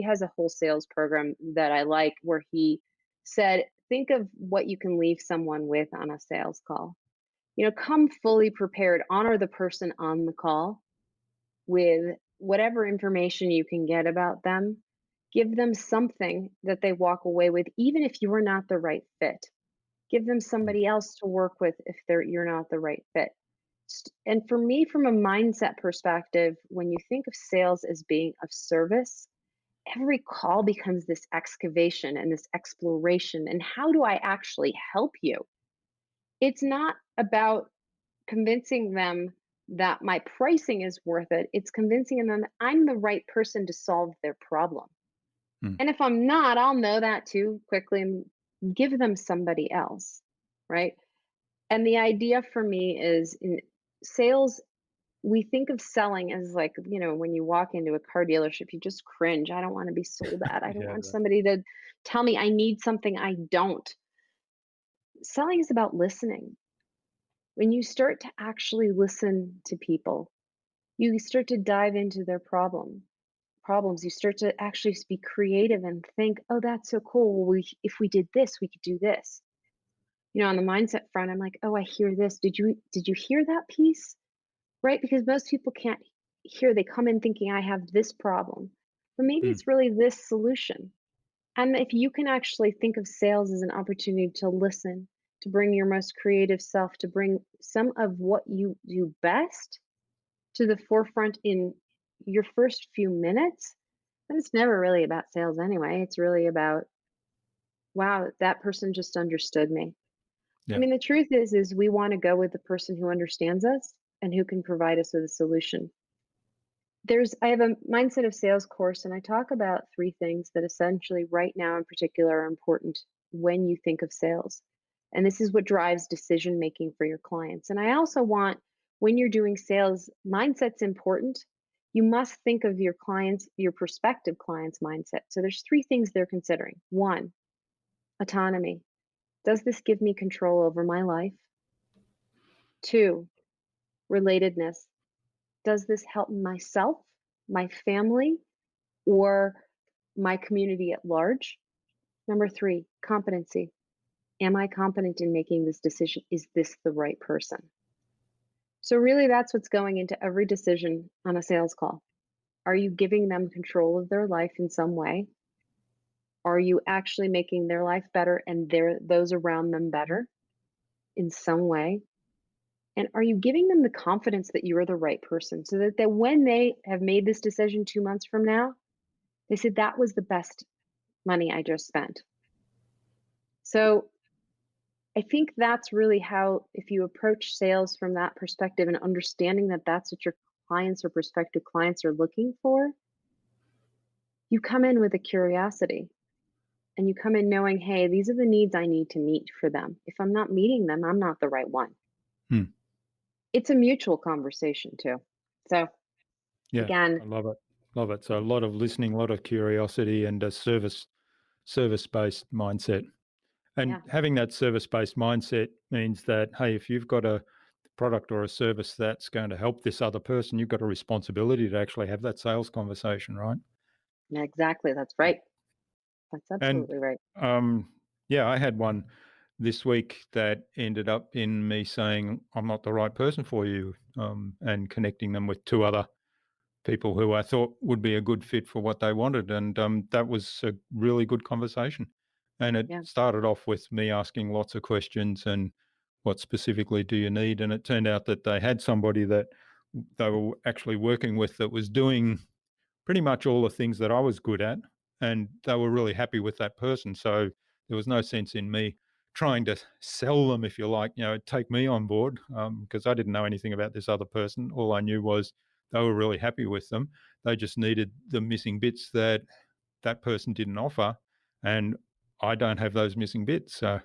has a whole sales program that I like where he said, think of what you can leave someone with on a sales call. Come fully prepared, honor the person on the call with whatever information you can get about them. Give them something that they walk away with, even if you're not the right fit. Give them mm. somebody else to work with if you're not the right fit. And for me, from a mindset perspective, when you think of sales as being of service, every call becomes this excavation and this exploration. And how do I actually help you? It's not about convincing them that my pricing is worth it. It's convincing them that I'm the right person to solve their problem. Mm. And if I'm not, I'll know that too quickly and give them somebody else. Right. And the idea for me is in sales, we think of selling as like, when you walk into a car dealership, you just cringe. I don't want to be sold at. I don't Yeah, want right. somebody to tell me I need something I don't. Selling is about listening. When you start to actually listen to people, you start to dive into their problems. You start to actually be creative and think, oh, that's so cool. If we did this, we could do this. On the mindset front, I'm like, oh, I hear this. Did you hear that piece? Right? Because most people can't hear. They come in thinking I have this problem, but maybe Mm. it's really this solution. And if you can actually think of sales as an opportunity to listen, to bring your most creative self, to bring some of what you do best to the forefront in your first few minutes, then it's never really about sales anyway. It's really about, wow, that person just understood me. I Yeah. mean, the truth is we want to go with the person who understands us and who can provide us with a solution. I have a mindset of sales course, and I talk about three things that essentially right now in particular are important when you think of sales. And this is what drives decision making for your clients. And I also want, when you're doing sales, mindset's important. You must think of your clients, your prospective clients' mindset. So there's three things they're considering. One, autonomy. Does this give me control over my life? Two, relatedness. Does this help myself, my family, or my community at large? Number three, competency. Am I competent in making this decision? Is this the right person? So, really, that's what's going into every decision on a sales call. Are you giving them control of their life in some way? Are you actually making their life better and those around them better in some way? And are you giving them the confidence that you're the right person so that when they have made this decision 2 months from now, they said, that was the best money I just spent. So I think that's really how, if you approach sales from that perspective and understanding that that's what your clients or prospective clients are looking for, you come in with a curiosity and you come in knowing, hey, these are the needs I need to meet for them. If I'm not meeting them, I'm not the right one. Hmm. It's a mutual conversation too. So Yeah, again, I love it. Love it. So a lot of listening, a lot of curiosity, and a service-based mindset. And yeah, having that service-based mindset means that, hey, if you've got a product or a service that's going to help this other person, you've got a responsibility to actually have that sales conversation, right? exactly. That's right. That's And absolutely right. yeah, I had one this week that ended up in me saying, I'm not the right person for you, and connecting them with two other people who I thought would be a good fit for what they wanted. And that was a really good conversation. And it Yeah, started off with me asking lots of questions and what specifically do you need? And it turned out that they had somebody that they were actually working with that was doing pretty much all the things that I was good at. And they were really happy with that person. So there was no sense in me trying to sell them, if you like, take me on board, because I didn't know anything about this other person. All I knew was they were really happy with them. They just needed the missing bits that that person didn't offer. And I don't have those missing bits. So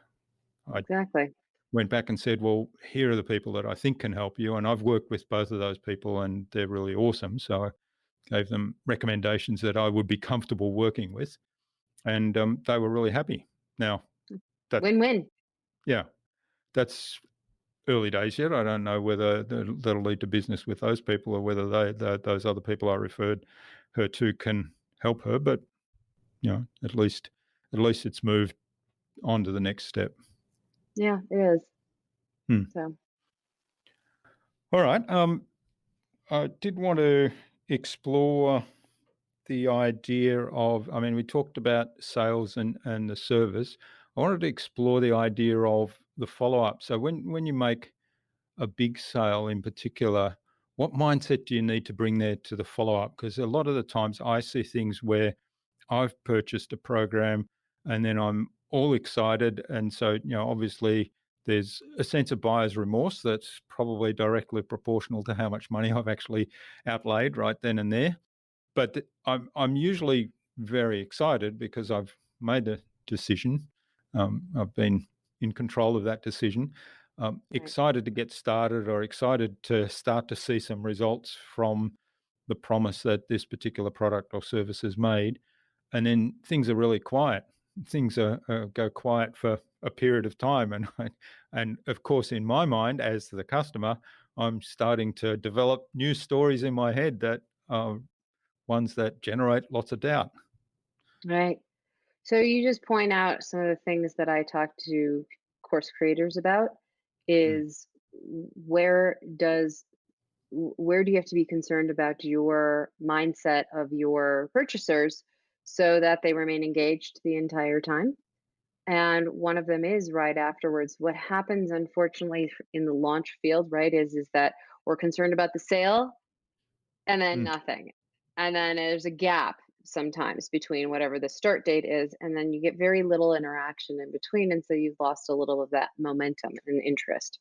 I exactly. went back and said, well, here are the people that I think can help you. And I've worked with both of those people and they're really awesome. So I gave them recommendations that I would be comfortable working with. And they were really happy. Now, that, Win-win. yeah, that's early days yet. I don't know whether that'll lead to business with those people or whether those other people I referred her to can help her. But, at least it's moved on to the next step. Yeah, it is. Hmm. So All right. I did want to explore the idea of, I mean, we talked about sales and the service. I wanted to explore the idea of the follow up. So when you make a big sale in particular, what mindset do you need to bring there to the follow up? Because a lot of the times I see things where I've purchased a program and then I'm all excited. And so, obviously there's a sense of buyer's remorse that's probably directly proportional to how much money I've actually outlaid right then and there. But I'm usually very excited because I've made the decision. I've been in control of that decision. right, Excited to get started or excited to start to see some results from the promise that this particular product or service has made. And then things are really quiet. Things go quiet for a period of time, and of course, in my mind, as the customer, I'm starting to develop new stories in my head that ones that generate lots of doubt. right. So you just point out some of the things that I talk to course creators about Mm, is where does where do you have to be concerned about your mindset of your purchasers so that they remain engaged the entire time? And one of them is right afterwards. What happens, unfortunately, in the launch field, right, is that we're concerned about the sale and then mm, nothing. And then there's a gap sometimes between whatever the start date is, and then you get very little interaction in between. And so you've lost a little of that momentum and interest.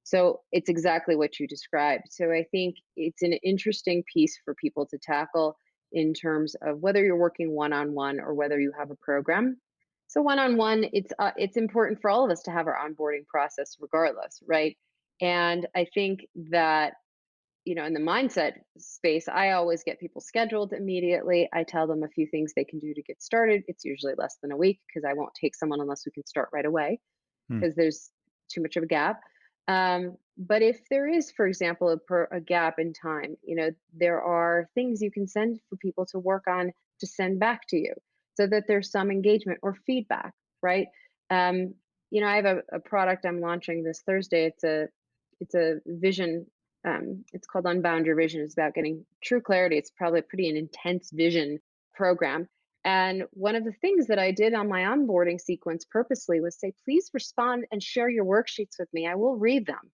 So it's exactly what you described. So I think it's an interesting piece for people to tackle in terms of whether you're working one on one or whether you have a program. So one on one, it's important for all of us to have our onboarding process regardless, right? And I think that in the mindset space, I always get people scheduled immediately. I tell them a few things they can do to get started. It's usually less than a week because I won't take someone unless we can start right away mm, because there's too much of a gap. But if there is, for example, a gap in time, there are things you can send for people to work on to send back to you so that there's some engagement or feedback, right? Um, I have a product I'm launching this Thursday. It's a vision. It's called Unbound Your Vision. It's about getting true clarity. It's probably pretty an intense vision program. And one of the things that I did on my onboarding sequence purposely was say, please respond and share your worksheets with me. I will read them.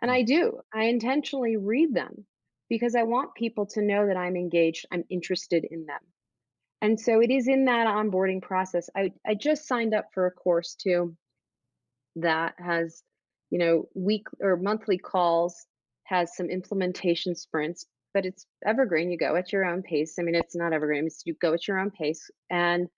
And mm. I do. I intentionally read them because I want people to know that I'm engaged, I'm interested in them. And so it is in that onboarding process. I just signed up for a course too that has, week or monthly calls, has some implementation sprints, but it's evergreen. You go at your own pace. I mean, it's not evergreen, you go at your own pace. And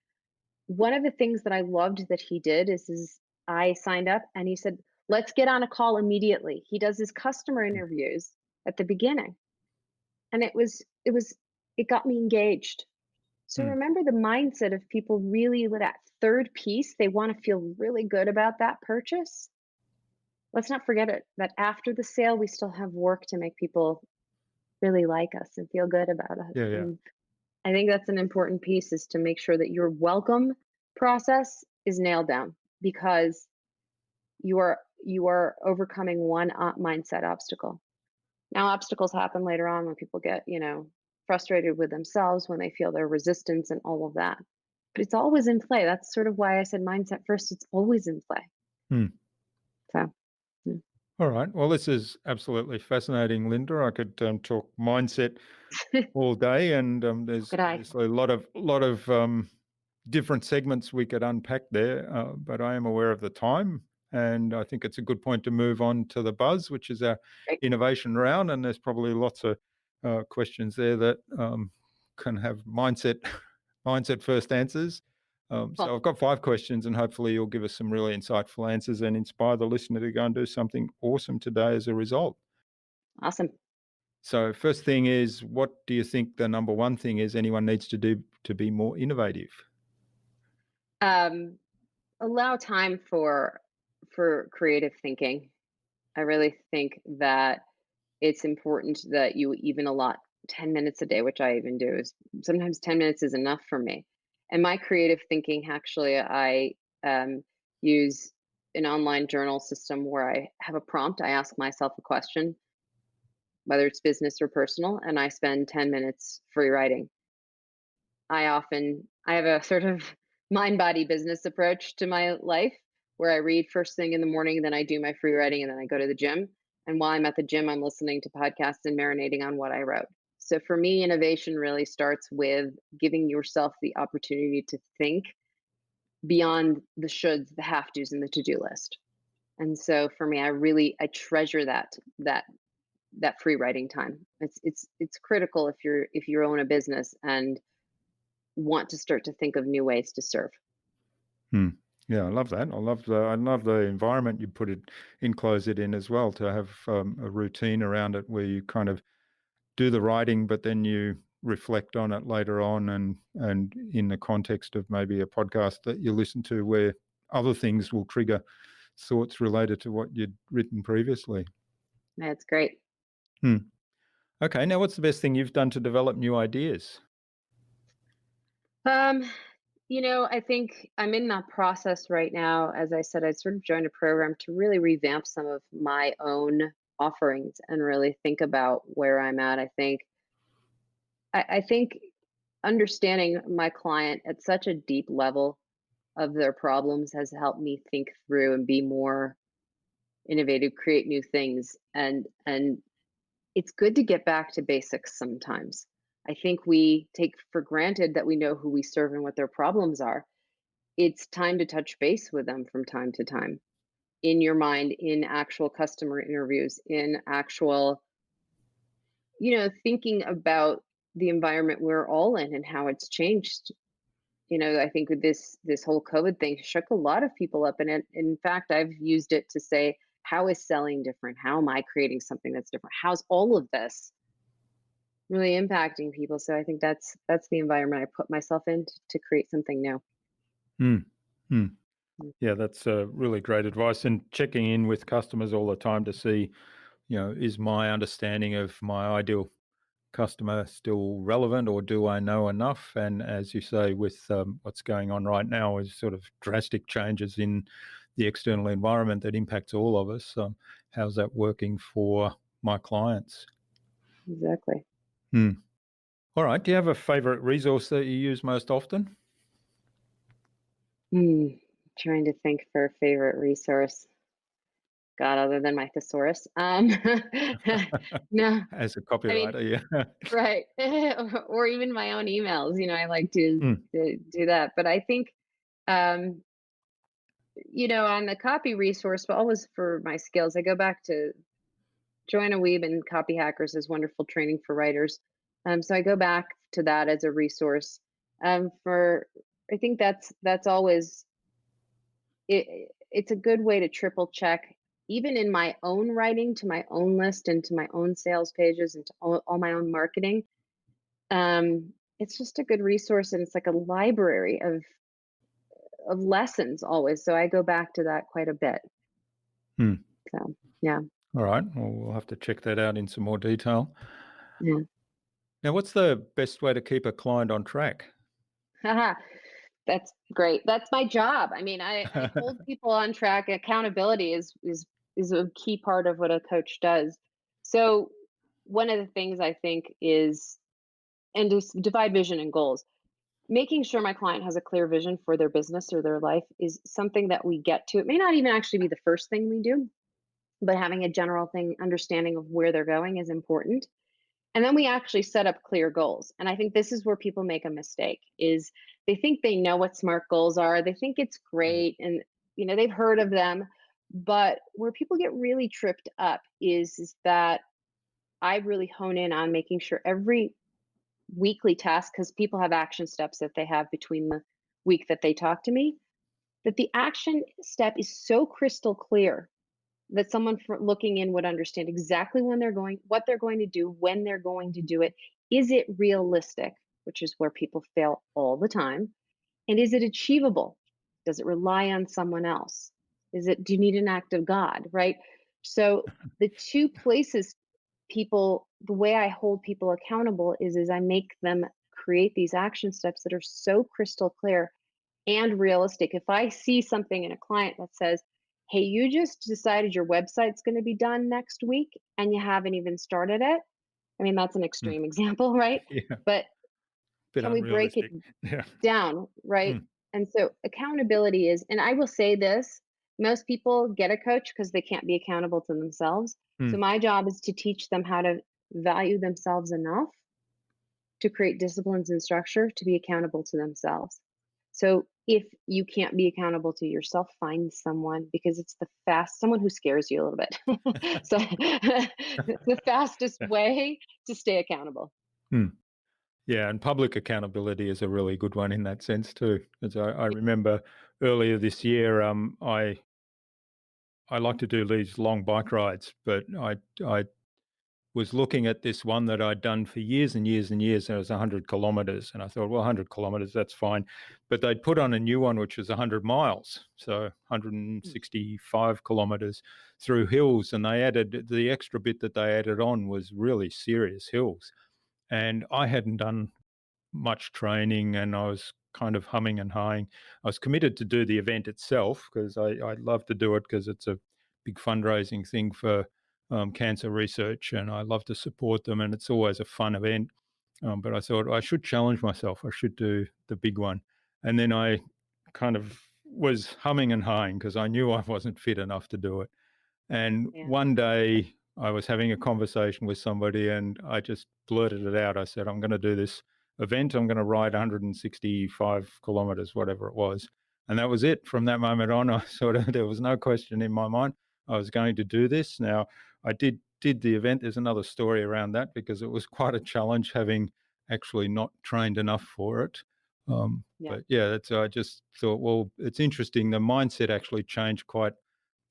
one of the things that I loved that he did is I signed up and he said, let's get on a call immediately. He does his customer interviews at the beginning. And it got me engaged. So Mm. remember the mindset of people really with that third piece, they want to feel really good about that purchase. Let's not forget it that after the sale, we still have work to make people really like us and feel good about us. Yeah, yeah. And I think that's an important piece is to make sure that your welcome process is nailed down because you are overcoming one mindset obstacle. Now obstacles happen later on when people get, frustrated with themselves when they feel their resistance and all of that. But it's always in play. That's sort of why I said mindset first. It's always in play. Mm. So, mm. All right. Well, this is absolutely fascinating, Linda. I could talk mindset all day, and there's Good eye. obviously a lot of different segments we could unpack there. But I am aware of the time, and I think it's a good point to move on to the buzz, which is our Right. innovation round. And there's probably lots of questions there that can have mindset first answers. So Cool. I've got 5 questions, and hopefully you'll give us some really insightful answers and inspire the listener to go and do something awesome today as a result. Awesome. So first thing is, what do you think the number one thing is anyone needs to do to be more innovative? Um, Allow time for creative thinking. I really think that it's important that you even allot 10 minutes a day, which I even do. Is sometimes 10 minutes is enough for me. And my creative thinking, actually, I use an online journal system where I have a prompt. I ask myself a question, whether it's business or personal, and I spend 10 minutes free writing. I have a sort of mind body business approach to my life where I read first thing in the morning, then I do my free writing, and then I go to the gym. And while I'm at the gym, I'm listening to podcasts and marinating on what I wrote. So for me, innovation really starts with giving yourself the opportunity to think beyond the shoulds, the have tos, and the to do list. And so for me, I treasure that free writing time. It's critical if you own a business and want to start to think of new ways to serve. Hmm. Yeah, I love that. I love the environment you put it, enclose it in as well, to have a routine around it where you kind of do the writing, but then you reflect on it later on, and in the context of maybe a podcast that you listen to, where other things will trigger thoughts related to what you'd written previously. That's great. Hmm. Okay, now what's the best thing you've done to develop new ideas? Um, I think I'm in that process right now. As I said, I sort of joined a program to really revamp some of my own offerings and really think about where I'm at. I think understanding my client at such a deep level of their problems has helped me think through and be more innovative, create new things. And it's good to get back to basics sometimes. I think we take for granted that we know who we serve and what their problems are. It's time to touch base with them from time to time in your mind, in actual customer interviews, in actual, thinking about the environment we're all in and how it's changed. I think with this whole COVID thing shook a lot of people up. And in fact, I've used it to say, how is selling different? How am I creating something that's different? How's all of this really impacting people? So I think that's the environment I put myself in to create something new. Hmm. Hmm. Mm. Yeah, that's really great advice. And checking in with customers all the time to see, is my understanding of my ideal customer still relevant, or do I know enough? And as you say, with what's going on right now is sort of drastic changes in the external environment that impacts all of us. How's that working for my clients? Exactly. Hmm. All right. Do you have a favorite resource that you use most often? Trying to think for a favorite resource. God, other than my thesaurus. No, As a I mean, copywriter, yeah. right. Or even my own emails. I like to, Hmm. to do that. But I think, um, on the copy resource, but always for my skills, I go back to Joanna Weeb and Copy Hackers is wonderful training for writers. So I go back to that as a resource. For I think that's always it's a good way to triple check even in my own writing to my own list and to my own sales pages and to all my own marketing. It's just a good resource and it's like a library of lessons always. So I go back to that quite a bit. Hmm. So yeah. All right. Well, we'll have to check that out in some more detail. Yeah. Now, what's the best way to keep a client on track? Haha. That's great. That's my job. I mean, I hold people on track. Accountability is a key part of what a coach does. So one of the things I think is and just divide vision and goals. Making sure my client has a clear vision for their business or their life is something that we get to. It may not even actually be the first thing we do, but having a general thing, understanding of where they're going is important. And then we actually set up clear goals. And I think this is where people make a mistake is they think they know what SMART goals are. They think it's Mm. great and they've heard of them. But where people get really tripped up is that I really hone in on making sure every weekly task, because people have action steps that they have between the week that they talk to me, that the action step is so crystal clear that someone looking in would understand exactly when they're going, what they're going to do, when they're going to do it. Is it realistic, which is where people fail all the time? And is it achievable? Does it rely on someone else? Do you need an act of God, right? So the two places the way I hold people accountable is I make them create these action steps that are so crystal clear and realistic. If I see something in a client that says, hey, you just decided your website's going to be done next week and you haven't even started it. I mean, that's an Mm. extreme example, right? Yeah, But bit can we break it unrealistic. Yeah. down, right? Mm. And so accountability is, and I will say this, most people get a coach because they can't be accountable to themselves. So Mm. my job is to teach them how to value themselves enough to create disciplines and structure to be accountable to themselves. So if you can't be accountable to yourself, find someone because it's someone who scares you a little bit. So it's the fastest way to stay accountable. Mm. Yeah, and public accountability is a really good one in that sense too. As I remember earlier this year, I like to do these long bike rides, but I was looking at this one that I'd done for years and years and years, and it was 100 kilometers. And I thought, well, 100 kilometers, that's fine. But they'd put on a new one, which was 100 miles, so 165 kilometers through hills. And they added the extra bit that they added on was really serious hills. And I hadn't done much training and I was kind of humming and hawing. I was committed to do the event itself because I love to do it because it's a big fundraising thing for cancer research and I love to support them and it's always a fun event. But I thought I should challenge myself. I should do the big one. And then I kind of was humming and hawing because I knew I wasn't fit enough to do it. And Yeah. one day I was having a conversation with somebody and I just blurted it out. I said, I'm going to do this event. I'm going to ride 165 kilometers, whatever it was. And that was it. From that moment on, I sort of, there was no question in my mind. I was going to do this. Now, I did the event. There's another story around that because it was quite a challenge having actually not trained enough for it. Yeah. But yeah, that's, I just thought, well, it's interesting. The mindset actually changed quite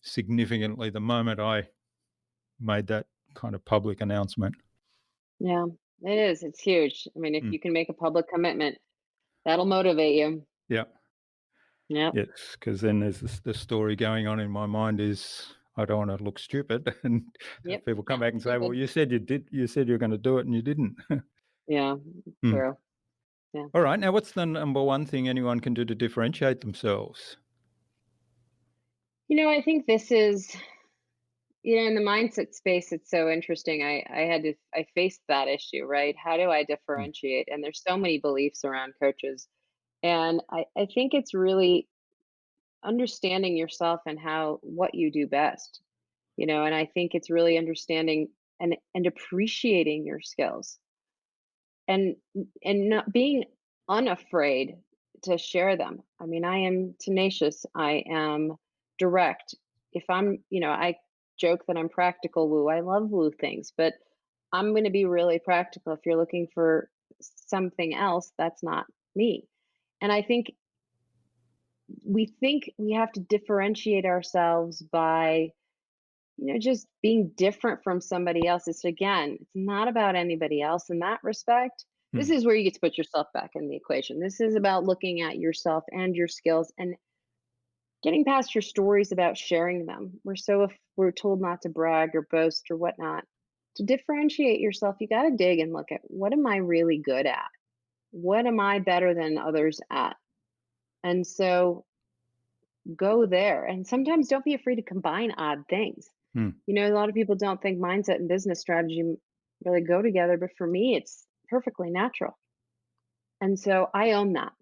significantly the moment I made that kind of public announcement. Yeah. It is. It's huge. I mean, if Mm. you can make a public commitment, that'll motivate you. Yeah. Yep. Yes, because then there's the story going on in my mind is I don't want to look stupid, and Yep. people come Not back and say, "Well, stupid. you said you did. You said you're going to do it, and you didn't." Yeah. Mm. True. Yeah. All right. Now, what's the number one thing anyone can do to differentiate themselves? I think this is in the mindset space, it's so interesting. I faced that issue, right? How do I Mm. differentiate? And there's so many beliefs around coaches. And I think it's really understanding yourself and what you do best, and I think it's really understanding and appreciating your skills and not being unafraid to share them. I mean, I am tenacious. I am direct. If I joke that I'm practical woo. I love woo things, but I'm going to be really practical. If you're looking for something else, that's not me. And I think we think we have to differentiate ourselves by, just being different from somebody else. It's not about anybody else in that respect. This Hmm. is where you get to put yourself back in the equation. This is about looking at yourself and your skills and getting past your stories about sharing them. If we're told not to brag or boast or whatnot, to differentiate yourself, you got to dig and look at, what am I really good at? What am I better than others at? And so go there. And sometimes don't be afraid to combine odd things. Hmm. A lot of people don't think mindset and business strategy really go together, but for me, it's perfectly natural. And so I own that.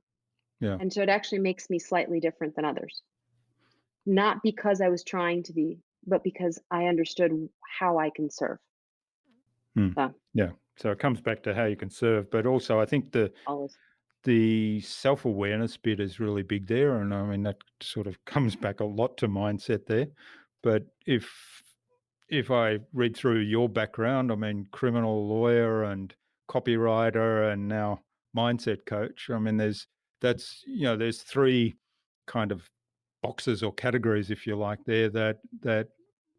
Yeah. And so it actually makes me slightly different than others, not because I was trying to be, but because I understood how I can serve. Hmm. So Yeah. So it comes back to how you can serve, but also I think always, the self-awareness bit is really big there, and I mean that sort of comes back a lot to mindset there. But if I read through your background, I mean criminal lawyer and copywriter and now mindset coach, I mean there's three kind of boxes or categories, if you like, there that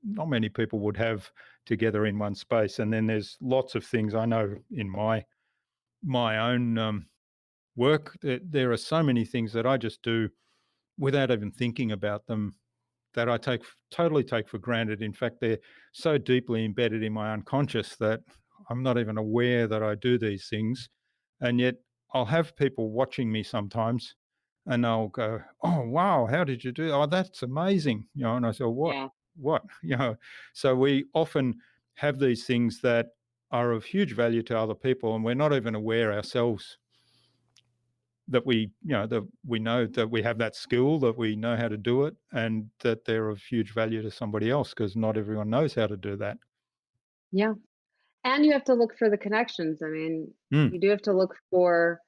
not many people would have together in one space. And then there's lots of things I know in my own work. There are so many things that I just do without even thinking about them, that I totally take for granted. In fact, they're so deeply embedded in my unconscious that I'm not even aware that I do these things. And yet I'll have people watching me sometimes and they'll go, "Oh, wow, how did you do that? Oh, that's amazing." And I say, "What? yeah, What?" So we often have these things that are of huge value to other people and we're not even aware ourselves that we know that we have that skill, that we know how to do it, and that they're of huge value to somebody else, because not everyone knows how to do that. yeah. And you have to look for the connections. I mean, Mm, you do have to look for,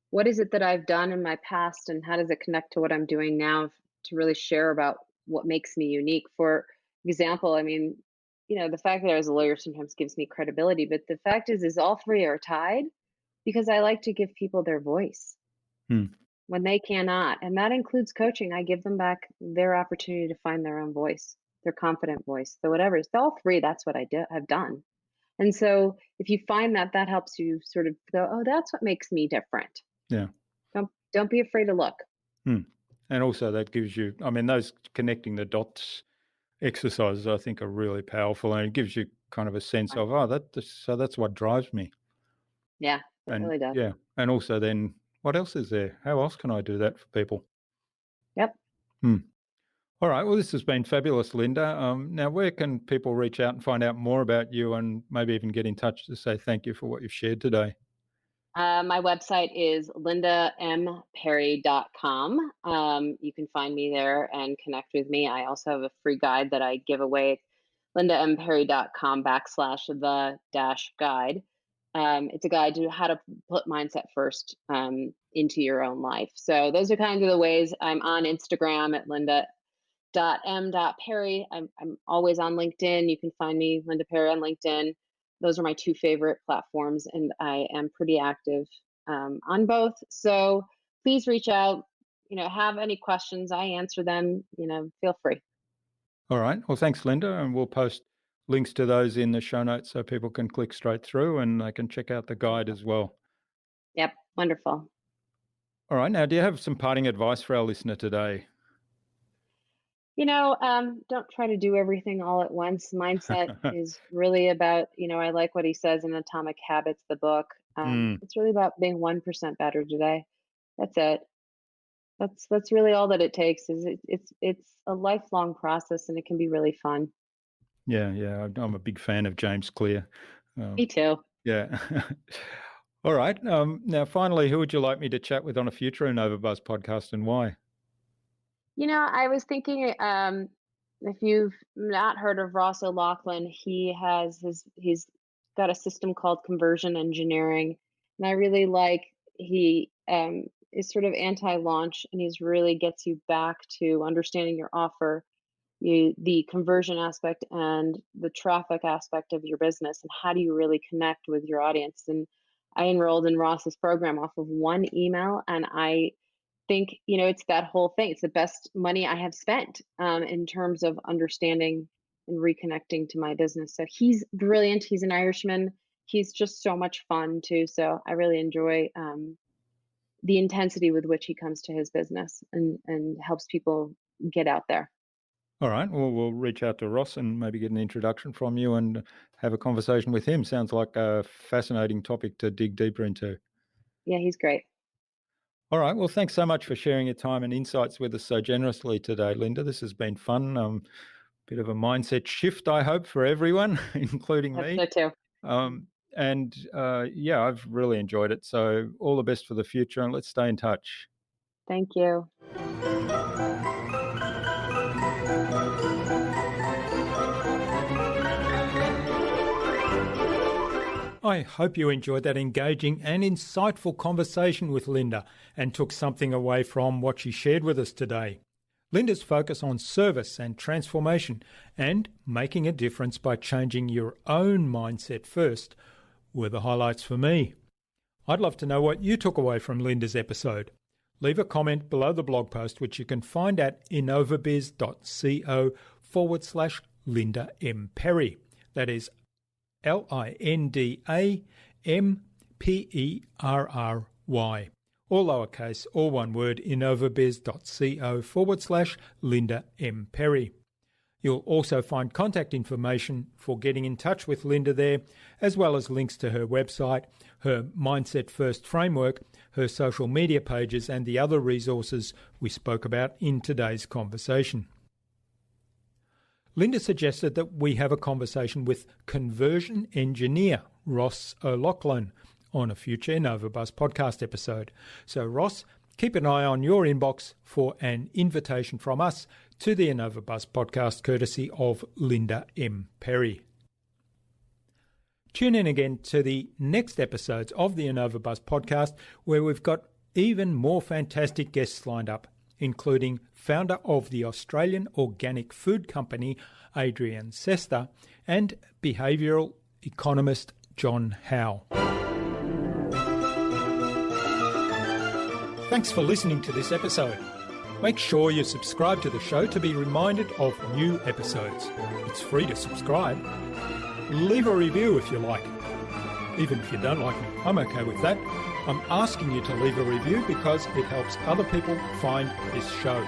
what is it that I've done in my past and how does it connect to what I'm doing now, to really share about what makes me unique. For example, I mean, the fact that I was a lawyer sometimes gives me credibility, but the fact is all three are tied, because I like to give people their voice mm, when they cannot. And that includes coaching. I give them back their opportunity to find their own voice, their confident voice, so whatever. It's all three. That's what have done. And so if you find that, that helps you sort of go, oh, that's what makes me different. yeah. Don't be afraid to look. Mm. And also that gives you, I mean, those connecting the dots exercises I think are really powerful, and it gives you kind of a sense of, oh, so that's what drives me. Yeah, it And really does. yeah, and also then what else is there? How else can I do that for people? Yep. Hmm. All right. Well, this has been fabulous, Linda. Now, where can people reach out and find out more about you, and maybe even get in touch to say thank you for what you've shared today? My website is lindamperry.com. You can find me there and connect with me. I also have a free guide that I give away, lindamperry.com/the-guide. It's a guide to how to put mindset first into your own life. So those are kind of the ways. I'm on Instagram at Linda.m.perry. I'm always on LinkedIn. You can find me, Linda Perry, on LinkedIn. Those are my two favorite platforms, and I am pretty active on both. So please reach out. Have any questions, I answer them. Feel free. All right. Well, thanks, Linda. And we'll post links to those in the show notes so people can click straight through and they can check out the guide Wonderful. as well. Yep, wonderful. All right. Now, do you have some parting advice for our listener today? Don't try to do everything all at once. Mindset is really about, I like what he says in Atomic Habits, the book. Mm, It's really about being 1% better today. That's it. That's really all that it takes. It's a lifelong process, and it can be really fun. yeah, yeah. I'm a big fan of James Clear. Me Um, too. yeah. All right. Now, finally, who would you like me to chat with on a future InnovaBuzz podcast, and why? I was thinking, if you've not heard of Ross O'Loughlin, he's got a system called conversion engineering, and I really like, he is sort of anti-launch, and he's really gets you back to understanding your offer, the conversion aspect and the traffic aspect of your business, and how do you really connect with your audience. And I enrolled in Ross's program off of one email, and I think, it's that whole thing. It's the best money I have spent in terms of understanding and reconnecting to my business. So he's brilliant. He's an Irishman. He's just so much fun too. So I really enjoy the intensity with which he comes to his business and helps people get out there. All right. Well, we'll reach out to Ross and maybe get an introduction from you and have a conversation with him. Sounds like a fascinating topic to dig deeper into. Yeah, he's great. All right. Well, thanks so much for sharing your time and insights with us so generously today, Linda. This has been fun. Bit of a mindset shift, I hope, for everyone, including me. Hope so too. Yeah, I've really enjoyed it. So all the best for the future, and let's stay in touch. Thank you. I hope you enjoyed that engaging and insightful conversation with Linda and took something away from what she shared with us today. Linda's focus on service and transformation and making a difference by changing your own mindset first were the highlights for me. I'd love to know what you took away from Linda's episode. Leave a comment below the blog post, which you can find at innovabiz.co/Linda M. Perry. That is LINDAMPERRY. All lowercase, all one word, innovabiz.co/Linda M. Perry. You'll also find contact information for getting in touch with Linda there, as well as links to her website, her Mindset First framework, her social media pages, and the other resources we spoke about in today's conversation. Linda suggested that we have a conversation with conversion engineer Ross O'Loughlin on a future InnovaBuzz podcast episode. So Ross, keep an eye on your inbox for an invitation from us to the InnovaBuzz podcast courtesy of Linda M. Perry. Tune in again to the next episodes of the InnovaBuzz podcast, where we've got even more fantastic guests lined up, including founder of the Australian organic food company, Adrian Sester, and behavioural economist John Howe. Thanks for listening to this episode. Make sure you subscribe to the show to be reminded of new episodes. It's free to subscribe. Leave a review if you like. Even if you don't like me, I'm okay with that. I'm asking you to leave a review because it helps other people find this show.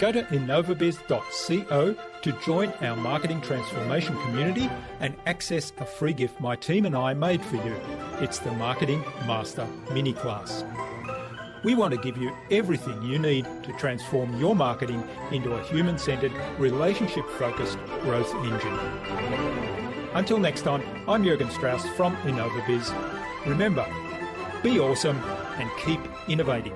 Go to innovabiz.co to join our marketing transformation community and access a free gift my team and I made for you. It's the Marketing Master Mini Class. We want to give you everything you need to transform your marketing into a human-centered, relationship-focused growth engine. Until next time, I'm Jürgen Strauss from InnovaBiz. Remember, be awesome and keep innovating.